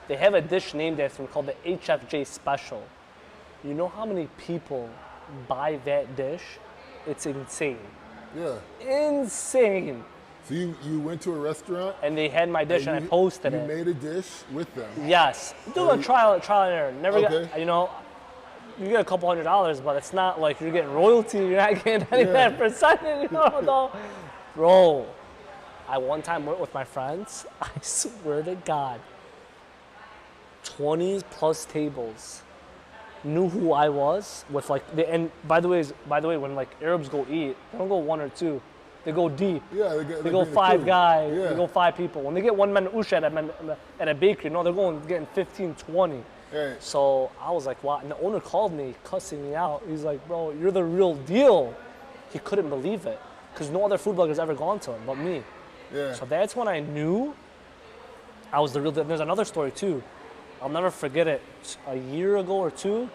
They have a dish named after me called the HFJ Special. You know how many people buy that dish? It's insane. Yeah. Insane. So you went to a restaurant And they had my dish and I you- posted you it. made a dish with them. Yes. Do a trial and error. Never Okay. get, you know, you get a couple $100, but it's not like you're getting royalty. You're not getting any of Yeah. that percentage. You know, no. Bro, I one time went with my friends. I swear to God, 20 plus tables knew who I was with like, and by the way, when like Arabs go eat, they don't go one or two. They go deep. Yeah, They they go bring the 5 crew. guys. Yeah. They go 5 people. When they get one man ush at a bakery, no, they're getting 15, 20. Right. So I was like, wow. And the owner called me, cussing me out. He's like, bro, you're the real deal. He couldn't believe it because no other food blogger's ever gone to him but me. Yeah. So that's when I knew I was the real deal. There's another story too. I'll never forget it. A year ago or two,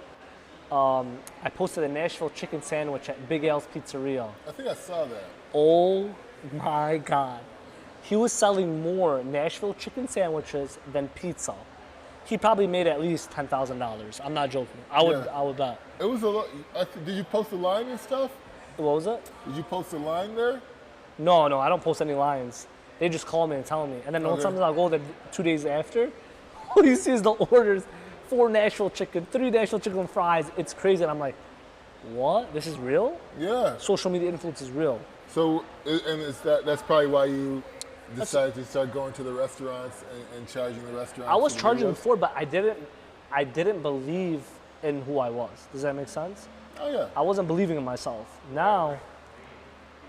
I posted a Nashville chicken sandwich at Big Al's Pizzeria. I think I saw that. Oh my God. He was selling more Nashville chicken sandwiches than pizza. He probably made at least $10,000. I'm not joking. I would bet. It was a lot. Did you post a line and stuff? What was it? Did you post a line there? No, I don't post any lines. They just call me and tell me. And then Okay. sometimes I'll go there 2 days after. All you see is the orders. 4 Nashville chicken, 3 Nashville chicken fries. It's crazy. And I'm like, what? This is real? Yeah. Social media influence is real. So, and that's probably why you decided to start going to the restaurants and charging the restaurants. I was for the charging videos? before, but I didn't believe in who I was. Does that make sense? Oh yeah. I wasn't believing in myself. Now,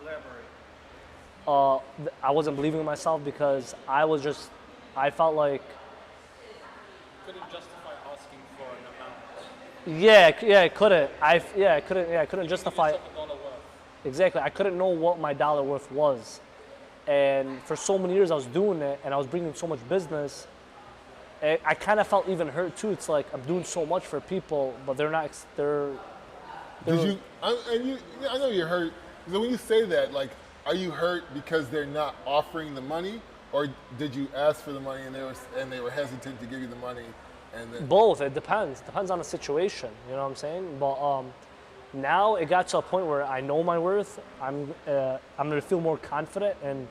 Elaborate. I wasn't believing in myself because I felt like, Couldn't justify asking for an amount. yeah, I couldn't. I couldn't justify. Exactly. I couldn't know what my dollar worth was. And for so many years I was doing it and I was bringing so much business. I kind of felt even hurt too. It's like I'm doing so much for people, but they're not, Did you? I know you're hurt. So when you say that, like, are you hurt because they're not offering the money, or did you ask for the money and they were hesitant to give you the money, and then both. It depends. Depends on the situation. You know what I'm saying? But now it got to a point where I know my worth. I'm gonna feel more confident in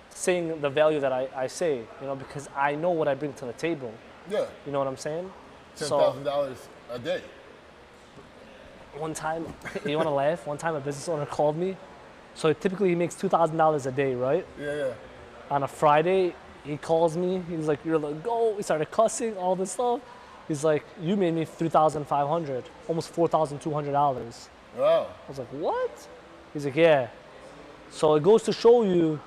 saying the value that I say. You know, because I know what I bring to the table. yeah, You know what I'm saying? $10,000 a day. One time, you want to laugh? One time a business owner called me. So typically he makes $2,000 a day, right? Yeah. On a Friday, he calls me. He's like, "You're the GOAT." He started cussing, all this stuff. He's like, "You made me $3,500, almost $4,200." Wow. I was like, "What?" He's like, "Yeah." So it goes to show you,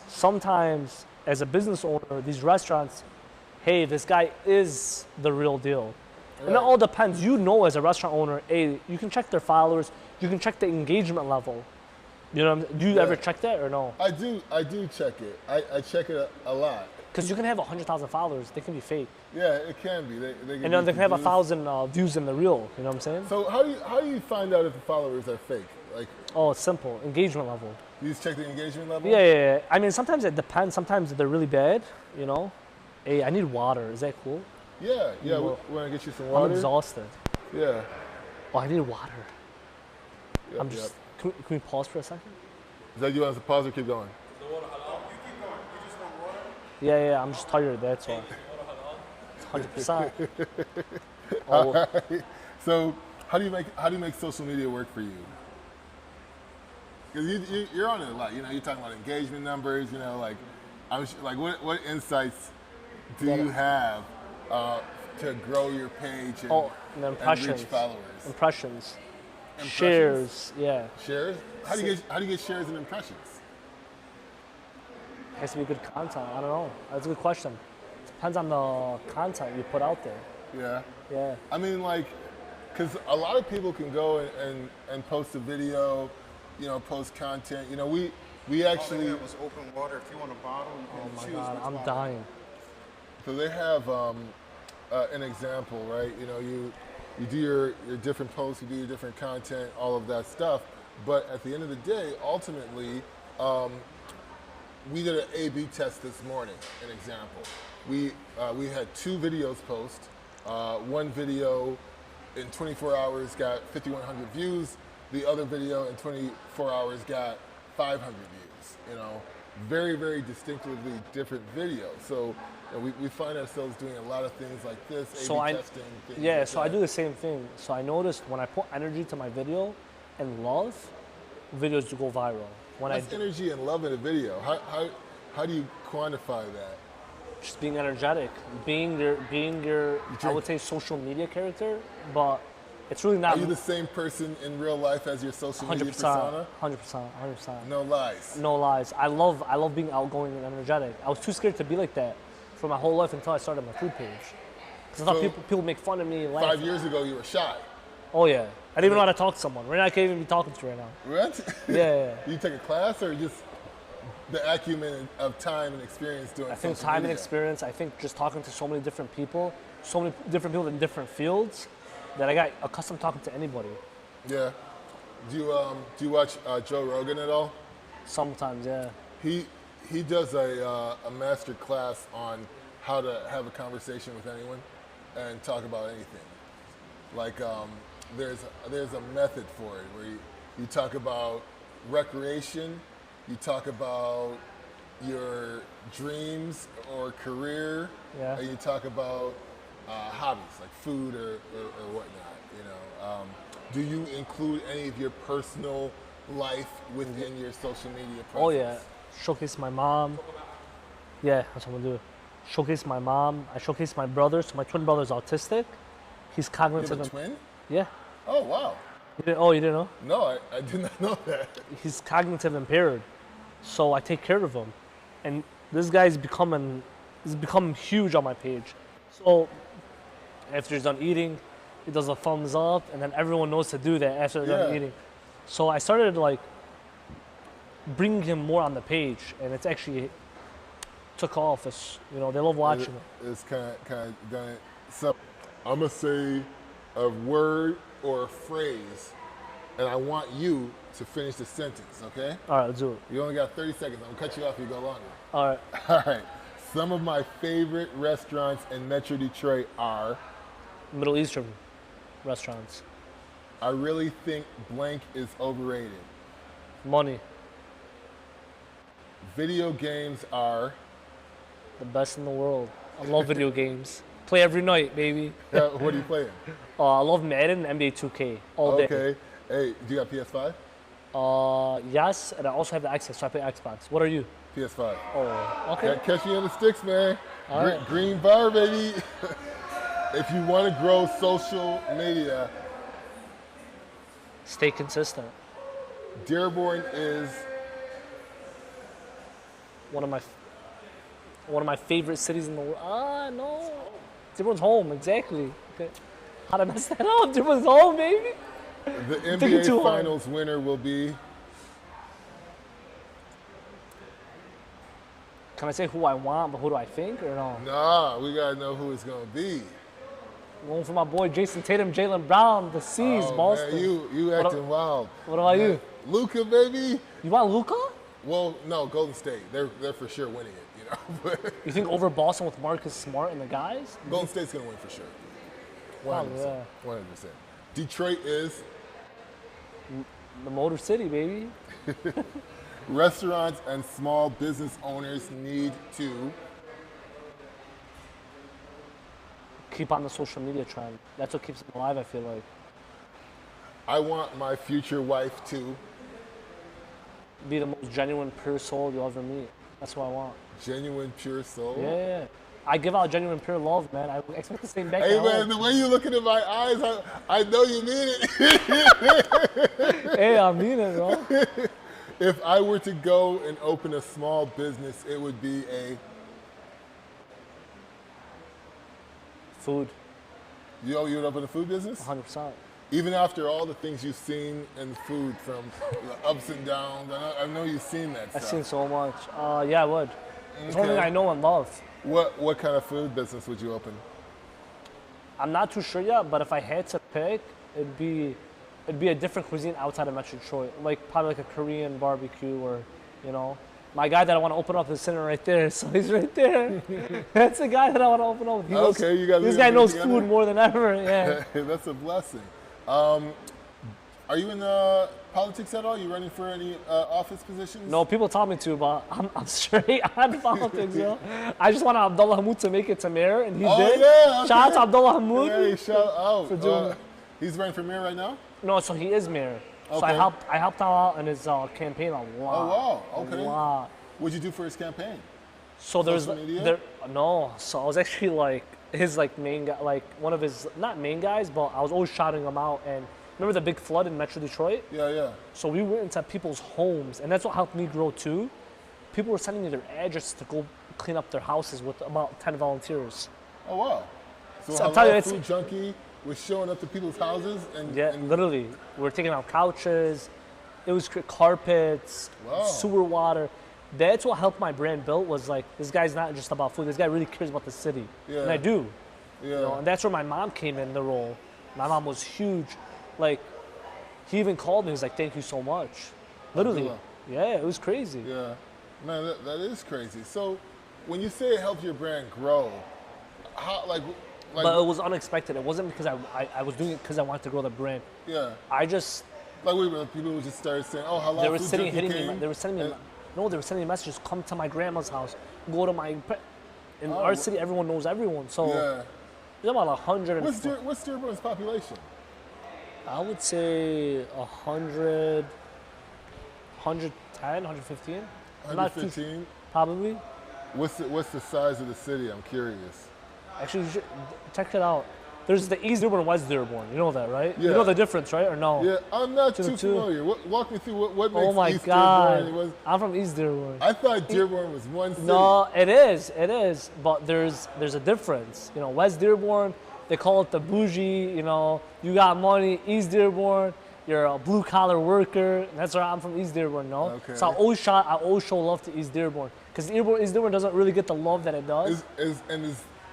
sometimes as a business owner, these restaurants, hey, this guy is the real deal. And it all depends. You know, as a restaurant owner, you can check their followers, you can check the engagement level. You know, do you ever check that or no? I do check it. I check it a lot. Because you can have 100,000 followers, they can be fake. Yeah, it can be. They can And then they can have views. 1,000 views in the reel. You know what I'm saying? So how do you find out if the followers are fake? Like, Oh, it's simple. Engagement level. you just check the engagement level? Yeah. I mean, sometimes it depends. Sometimes they're really bad. You know. Hey, I need water. Is that cool? Yeah. Well, We want to get you some water. I'm exhausted. Yeah. Oh, I need water. Yep, I'm just. Can we pause for a second? Is that you want us to pause or keep going? You keep going. You just want water? Yeah. I'm just tired. That's why. 100%. Oh, So how do you make social media work for you? Because you're on it a lot. You know, you're talking about engagement numbers. You know, like what insights do you have to grow your page and, the and impressions. reach followers? Impressions. Impressions? Shares. Yeah. Shares? How do you get shares and impressions? It has to be good content. I don't know. That's a good question. Depends on the content you put out there. Yeah. Yeah. I mean, like, because a lot of people can go and post a video, you know, post content. You know, we All they actually, had was open water. If you want a bottle, you Oh can my choose God, which I'm one. dying. so they have an example, right? You know, you do your different posts, you do your different content, all of that stuff. But at the end of the day, ultimately, we did an A/B test this morning. An example, we had 2 videos post. One video in 24 hours got 5,100 views. The other video in 24 hours got 500 views. You know, very, very distinctively different videos. So we find ourselves doing a lot of things like this, A/B testing. Things like So I that. do the same thing. So I noticed when I put energy to my video and love, videos do go viral. When That's energy and love in a video. How do you quantify that? just being energetic, being your I would say social media character, but it's really not Are you the same person in real life as your social media 100%, persona? 100%. No lies. No lies. I love being outgoing and energetic. I was too scared to be like that for my whole life until I started my food page. Because I thought So, people make fun of me and laugh. 5 years ago, you were shy. Oh yeah. I didn't even know how to talk to someone. Right now I can't even be talking to you right now. What? Yeah. You take a class or just the acumen of time and experience doing I think social time and media? experience, I think just talking to so many different people, so many different people in different fields, that I got accustomed talking to anybody. Yeah. Do you watch Joe Rogan at all? Sometimes, yeah. He does a master class on how to have a conversation with anyone and talk about anything. Like there's a method for it where you talk about recreation, you talk about your dreams or career, Yeah. and you talk about hobbies like food or whatnot. You know, do you include any of your personal life within your social media presence? Oh yeah. Showcase my mom. Yeah, that's what I'm gonna do. Showcase my mom. I showcase my brother. So my twin brother's autistic. He's You cognitive. have a twin? Yeah. Oh wow. You didn't know? No, I did not know that. He's cognitive impaired, so I take care of him, and this guy's become huge on my page. So after he's done eating, he does a thumbs up, and then everyone knows to do that after they're done Yeah. eating. So I started like bringing him more on the page, and it's actually took off. It's, you know, they love watching it. It's kind of done it. So I'm gonna say a word or a phrase, and I want you to finish the sentence. Okay? All right, let's do it. You only got 30 seconds. I'm gonna cut you off if you go longer. All right, All right. Some of my favorite restaurants in Metro Detroit are. Middle Eastern restaurants, I really think blank is overrated. money, Video games are. the best in the world. I love video games. Play every night, baby. What are you playing? I love Madden and NBA 2K all day. Okay. Hey, do you got PS5? Yes, and I also have the Xbox, so I play Xbox. What are you? PS5. Oh, okay. Catch me on the sticks, man. All right. Green bar, baby. If you want to grow social media, Stay consistent. Dearborn is. One of my favorite cities in the world. No. Everyone's home, exactly. Okay. How'd I mess that up? Dearborn's home, baby. The thinking too NBA hard. Finals winner will be. Can I say who I want, but who do I think, or no? Nah, we gotta know who it's gonna be. Going for my boy Jason Tatum, Jaylen Brown, the C's, Oh, Boston. man, you acting wild. What about you? Luka, baby. You want Luca? Well, no, Golden State. They're for sure winning it. You know, but You think over Boston with Marcus Smart and the guys? Golden State's gonna win for sure. 100%. yeah. 100%. Detroit is The Motor City, baby. restaurants and small business owners need to. Keep on the social media trend. That's what keeps them alive, I feel like. I want my future wife to Be the most genuine, pure soul you'll ever meet. That's what I want. genuine, pure soul. Yeah. I give out genuine, pure love, man. I expect the same back. Hey at man, home. the way you looking in my eyes, I know you mean it. Hey, I mean it, bro. If I were to go and open a small business, it would be a. Food, You would open a food business? 100%. Even after all the things you've seen in food, from the ups and downs, I know you've seen that I've stuff. seen so much. Yeah, I would. It's one thing I know and love. What kind of food business would you open? I'm not too sure yet, but if I had to pick, it'd be a different cuisine outside of Metro Detroit, like probably like a Korean barbecue, or my guy that I want to open up is sitting right there, so he's right there. That's the guy that I want to open up. Okay, you guys. This guy knows food more than ever. Yeah. That's a blessing. Are you in politics at all? You running for any office positions? No, people tell me to, but I'm straight on politics, yo. I just want Abdullah Hamoud to make it to mayor, and he did. Yeah, okay. Shout out to Abdullah Hamoud. Hey, shout out. For doing- He's running for mayor right now? No, so he is mayor. So Okay. I helped out in his campaign a lot. Oh, wow. Okay. A lot. What'd you do for his campaign? So there's Social media? So I was actually like his main guy, like one of his not main guys, but I was always shouting him out. And remember the big flood in Metro Detroit? Yeah. So we went into people's homes, and that's what helped me grow too. People were sending me their address to go clean up their houses with about 10 volunteers. Oh, wow. So So I'll tell you, Halal it's- Food Junkie was showing up to people's houses and Yeah, literally, we were taking out couches. It was carpets, Wow. sewer water. That's what helped my brand build. Was like, this guy's not just about food. This guy really cares about the city, and I Yeah. do. yeah. And that's where my mom came in the role. My mom was huge. Like, he even called me. He's like, "Thank you so much." Literally, Abdullah. yeah, it was crazy. Yeah, man, that is crazy. So, when you say it helped your brand grow, how like But it was unexpected. It wasn't because I was doing it because I wanted to grow the brand. yeah, I just like people would just started saying, "Oh, halal they were food sitting junkie hitting me. came," They were sending me. and- No, they were sending me messages. Come to my grandma's house. Go to my. In Oh, our city, everyone knows everyone. So yeah. there's about 100. What's Dearborn's population? I would say 100, 110, 115. Not too- 115. Probably. What's the size of the city? I'm curious. Actually, you should check it out. There's the East Dearborn and West Dearborn. You know that, right? You Yeah. know the difference, right? Or no? Yeah, I'm not To the too two. familiar. Walk me through what makes Oh my East God. Dearborn. I'm from East Dearborn. I thought Dearborn was one city. No, it is, but there's a difference. West Dearborn, they call it the bougie. You got money. East Dearborn, you're a blue collar worker. That's where I'm from, East Dearborn. No, Okay. so I always show love to East Dearborn because East Dearborn doesn't really get the love that it does. Is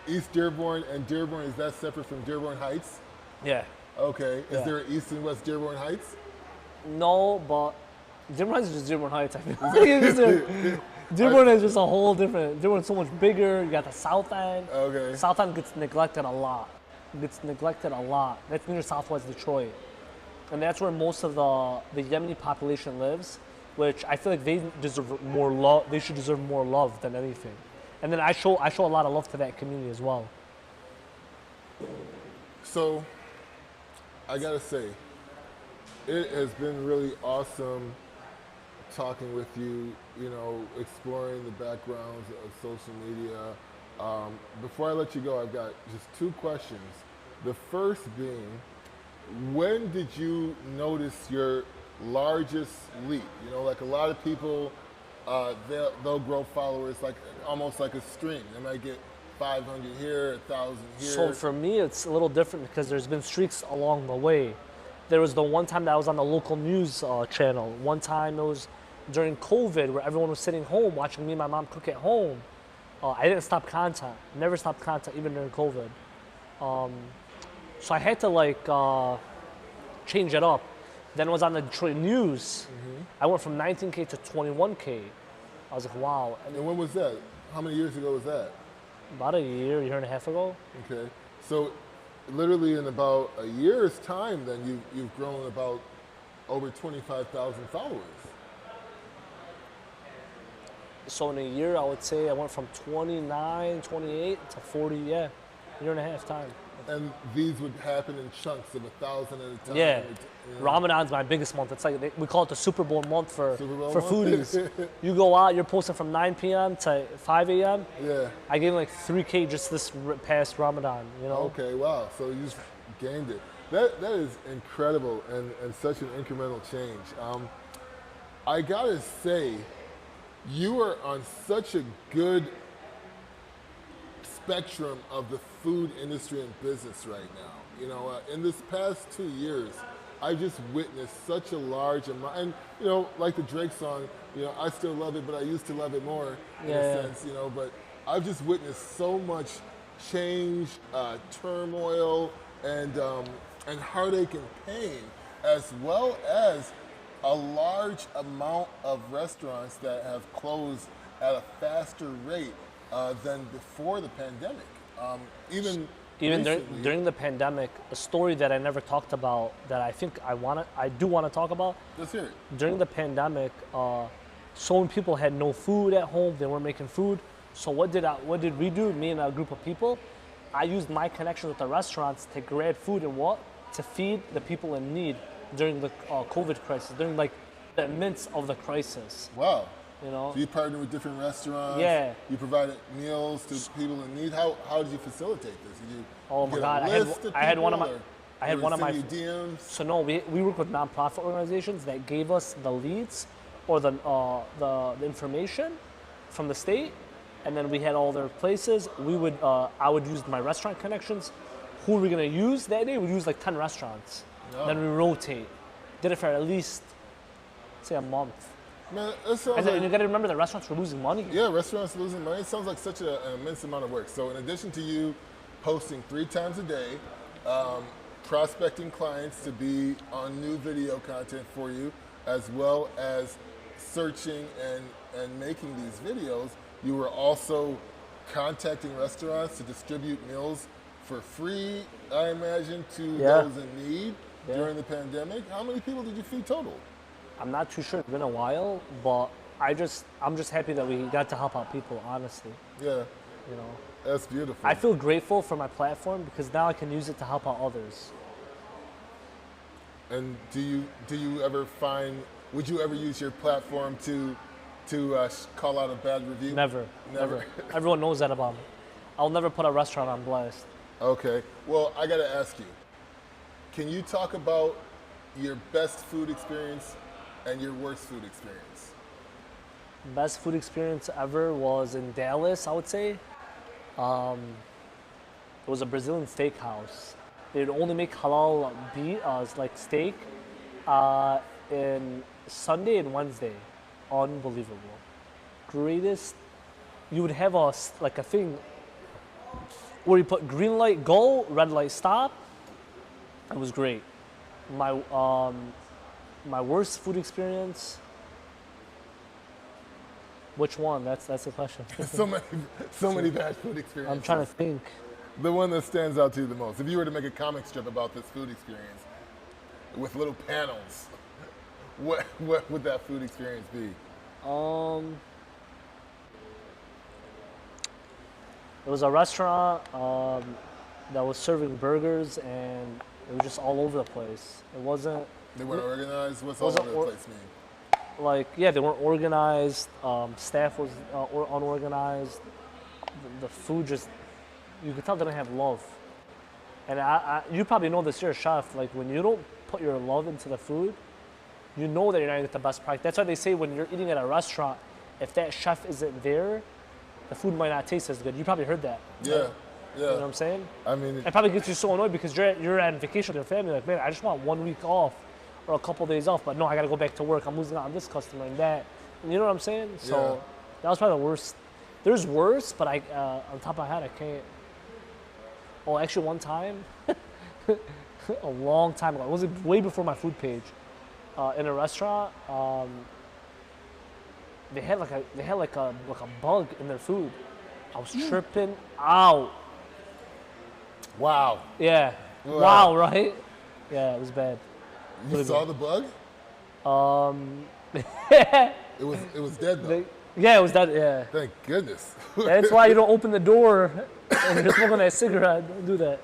East Dearborn and Dearborn, is that separate from Dearborn Heights? Yeah, Okay. Is Yeah. there an East and West Dearborn Heights? no, but Dearborn Heights is just Dearborn Heights. I feel like it's just Dearborn is just a whole different. Dearborn's so much bigger. You got the South End. Okay. South End gets neglected a lot. That's near Southwest Detroit. And that's where most of the Yemeni population lives, which I feel like they deserve more love. They should deserve more love than anything. And then I show a lot of love to that community as well. So, I gotta say, it has been really awesome talking with you, exploring the backgrounds of social media. Before I let you go, I've got just two questions. The first being, when did you notice your largest leap? Like a lot of people, they'll grow followers like almost like a stream. They might get 500 here, 1,000 here. So for me, it's a little different because there's been streaks along the way. There was the one time that I was on the local news channel. One time it was during COVID where everyone was sitting home watching me and my mom cook at home. I didn't stop content, never stopped content even during COVID. So I had to like change it up. Then it was on the Detroit news. I went from 19K to 21K. I was like, wow. And when was that? How many years ago was that? About a year and a half ago. Okay. So literally in about a year's time, then you've grown about over 25,000 followers. So in a year, I would say I went from 29, 28 to 40, yeah, year and a half time. And these would happen in chunks of 1,000 at a time. Yeah, You know? Ramadan's my biggest month. It's like we call it the Super Bowl month for Super Bowl foodies. You go out, you're posting from 9 p.m. to 5 a.m. Yeah. I gave like 3K just this past Ramadan, you know? Okay, wow. So you just gained it. That is incredible and such an incremental change. I gotta say, you are on such a good spectrum of the food industry and business right now. You know, in this past 2 years, I just witnessed such a large amount, and you know, like the Drake song, you know, I still love it, but I used to love it more in a sense, you know, but I've just witnessed so much change, turmoil, and heartache and pain, as well as a large amount of restaurants that have closed at a faster rate than before the pandemic. Even during the pandemic, a story that I never talked about that I think I do want to talk about. Let's hear it. During the pandemic, so many people had no food at home. They weren't making food. So what did we do? Me and a group of people. I used my connection with the restaurants to grab food and to feed the people in need during the COVID crisis, during like the midst of the crisis. Wow. You know. So you partnered with different restaurants. Yeah. You provided meals to people in need. How did you facilitate this? Did you Oh my get God! a list of I had one of people, my. or I had they one would of my. send you DMs? So no, we work with nonprofit organizations that gave us the leads or the information from the state, and then we had all their places. I would use my restaurant connections. Who were we gonna use that day? We'd use like 10 restaurants. Oh. Then we rotate. Did it for at least, say, a month. Man, that sounds And like, you gotta remember the restaurants were losing money. yeah, restaurants losing money. It sounds like such an immense amount of work. So in addition to you posting 3 times a day, prospecting clients to be on new video content for you, as well as searching and making these videos, you were also contacting restaurants to distribute meals for free, I imagine, to those in need during the pandemic. How many people did you feed total? I'm not too sure. It's been a while, but I'm just happy that we got to help out people, honestly. Yeah, You know. that's beautiful. I feel grateful for my platform because now I can use it to help out others. And do you ever find, would you ever use your platform to call out a bad review? Never. Everyone knows that about me. I'll never put a restaurant on blast. Okay. Well, I got to ask you, can you talk about your best food experience and your worst food experience? Best food experience ever was in Dallas, I would say. It was a Brazilian steakhouse. They'd only make halal beef, like steak, in Sunday and Wednesday. Unbelievable. Greatest. You would have a thing where you put green light go, red light stop. It was great. My worst food experience. Which one? That's the question. so many bad food experiences. I'm trying to think. The one that stands out to you the most. If you were to make a comic strip about this food experience with little panels, what would that food experience be? It was a restaurant that was serving burgers, and it was just all over the place. It wasn't. They weren't organized? What's all over the place mean? Like, yeah, they weren't organized. Staff was unorganized. The food just, you could tell they didn't have love. And you probably know this, you're a chef. Like, when you don't put your love into the food, you know that you're not gonna get the best product. That's why they say when you're eating at a restaurant, if that chef isn't there, the food might not taste as good. You probably heard that. Yeah, right? yeah. You know what I'm saying? I mean, It probably gets you so annoyed because you're on vacation with your family. Like, man, I just want 1 week off or a couple days off, but no, I got to go back to work. I'm losing out on this customer and that. You know what I'm saying? So Yeah. that was probably the worst. There's worse, but I on top of my head, I can't. Oh, actually, one time, a long time ago, it was way before my food page, in a restaurant. They had like a bug in their food. I was tripping out. wow. Yeah. Wow. Wow, right? Yeah, it was bad. You saw the bug? Yeah, It was dead though. it was that. Yeah. Thank goodness. That's why you don't open the door and you're smoking that cigarette. Don't do that.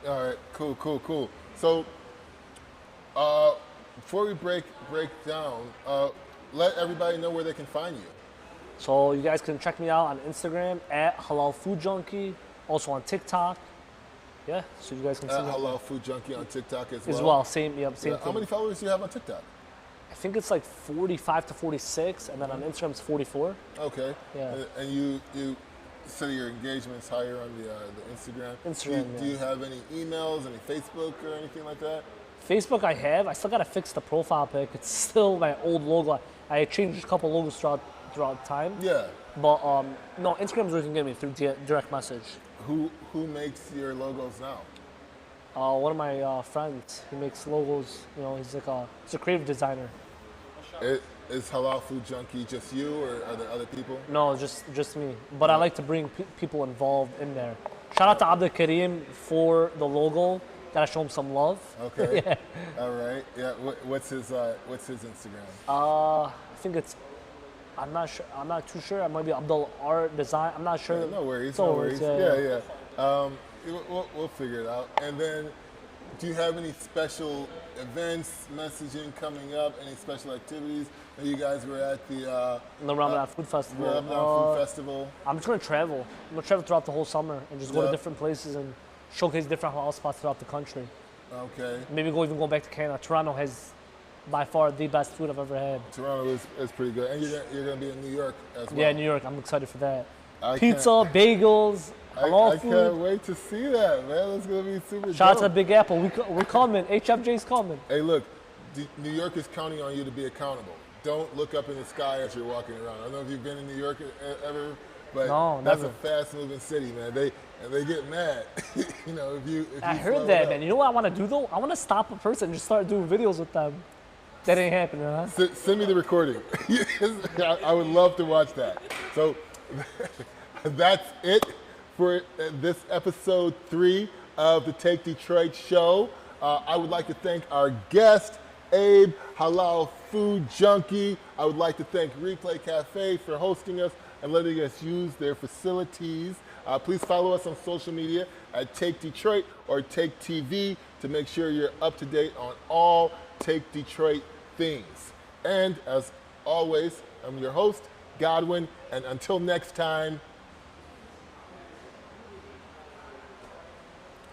All right, cool. So, before we break down, let everybody know where they can find you. So you guys can check me out on Instagram at Halal Food Junkie, also on TikTok. Yeah, so you guys can see me Halal Food Junkie on TikTok as as well. well. Same Yeah, thing. how many followers do you have on TikTok? I think it's like 45 to 46, and then on Instagram it's 44. Okay. Yeah. And you said your engagement's higher on the Instagram. Instagram, Do you have any emails, any Facebook or anything like that? Facebook I have. I still gotta fix the profile pic. It's still my old logo. I changed a couple logos throughout time. Yeah. But no, Instagram's where you can get me through direct message. Who makes your logos now? One of my friends, he makes logos. You know, he's a creative designer. Is Halal Food Junkie just you, or are there other people? No, just me. But I like to bring people involved in there. Shout out to Abdul Karim for the logo. Gotta show him some love. Okay. Yeah. All right. Yeah. What's his Instagram? I think it's. I'm not sure. I'm not too sure. It might be Abdul Art Design. I'm not sure. No worries. It's No all worries. yeah. We'll figure it out. And then, do you have any special events, messaging coming up? Any special activities? You guys were at the Ramadan Food Festival. Ramadan Food Festival. I'm just gonna travel. I'm gonna travel throughout the whole summer and just go to Yep. different places and showcase different halal spots throughout the country. Okay. Maybe even go back to Canada. Toronto has by far the best food I've ever had. Toronto is pretty good, and you're gonna be in New York as well. Yeah, New York. I'm excited for that. I Pizza, can't- bagels, halal I food. can't wait to see that, man. That's gonna be super. Shout out to the dope. Big Apple. We're coming. HFJ's coming. Hey, look, New York is counting on you to be accountable. Don't look up in the sky as you're walking around. I don't know if you've been in New York ever, but No, that's never. a fast-moving city, man. They get mad, you know, if you. I slow heard it that, up. man. You know what I want to do though? I want to stop a person and just start doing videos with them. That ain't happening, huh? Send me the recording. I would love to watch that. So that's it for this episode 3 of the Take Detroit show. I would like to thank our guest, Abe, Halal Food Junkie. I would like to thank Replay Cafe for hosting us and letting us use their facilities. Please follow us on social media at Take Detroit or Take TV to make sure you're up to date on all Take Detroit things. And as always, I'm your host, Godwin, and until next time,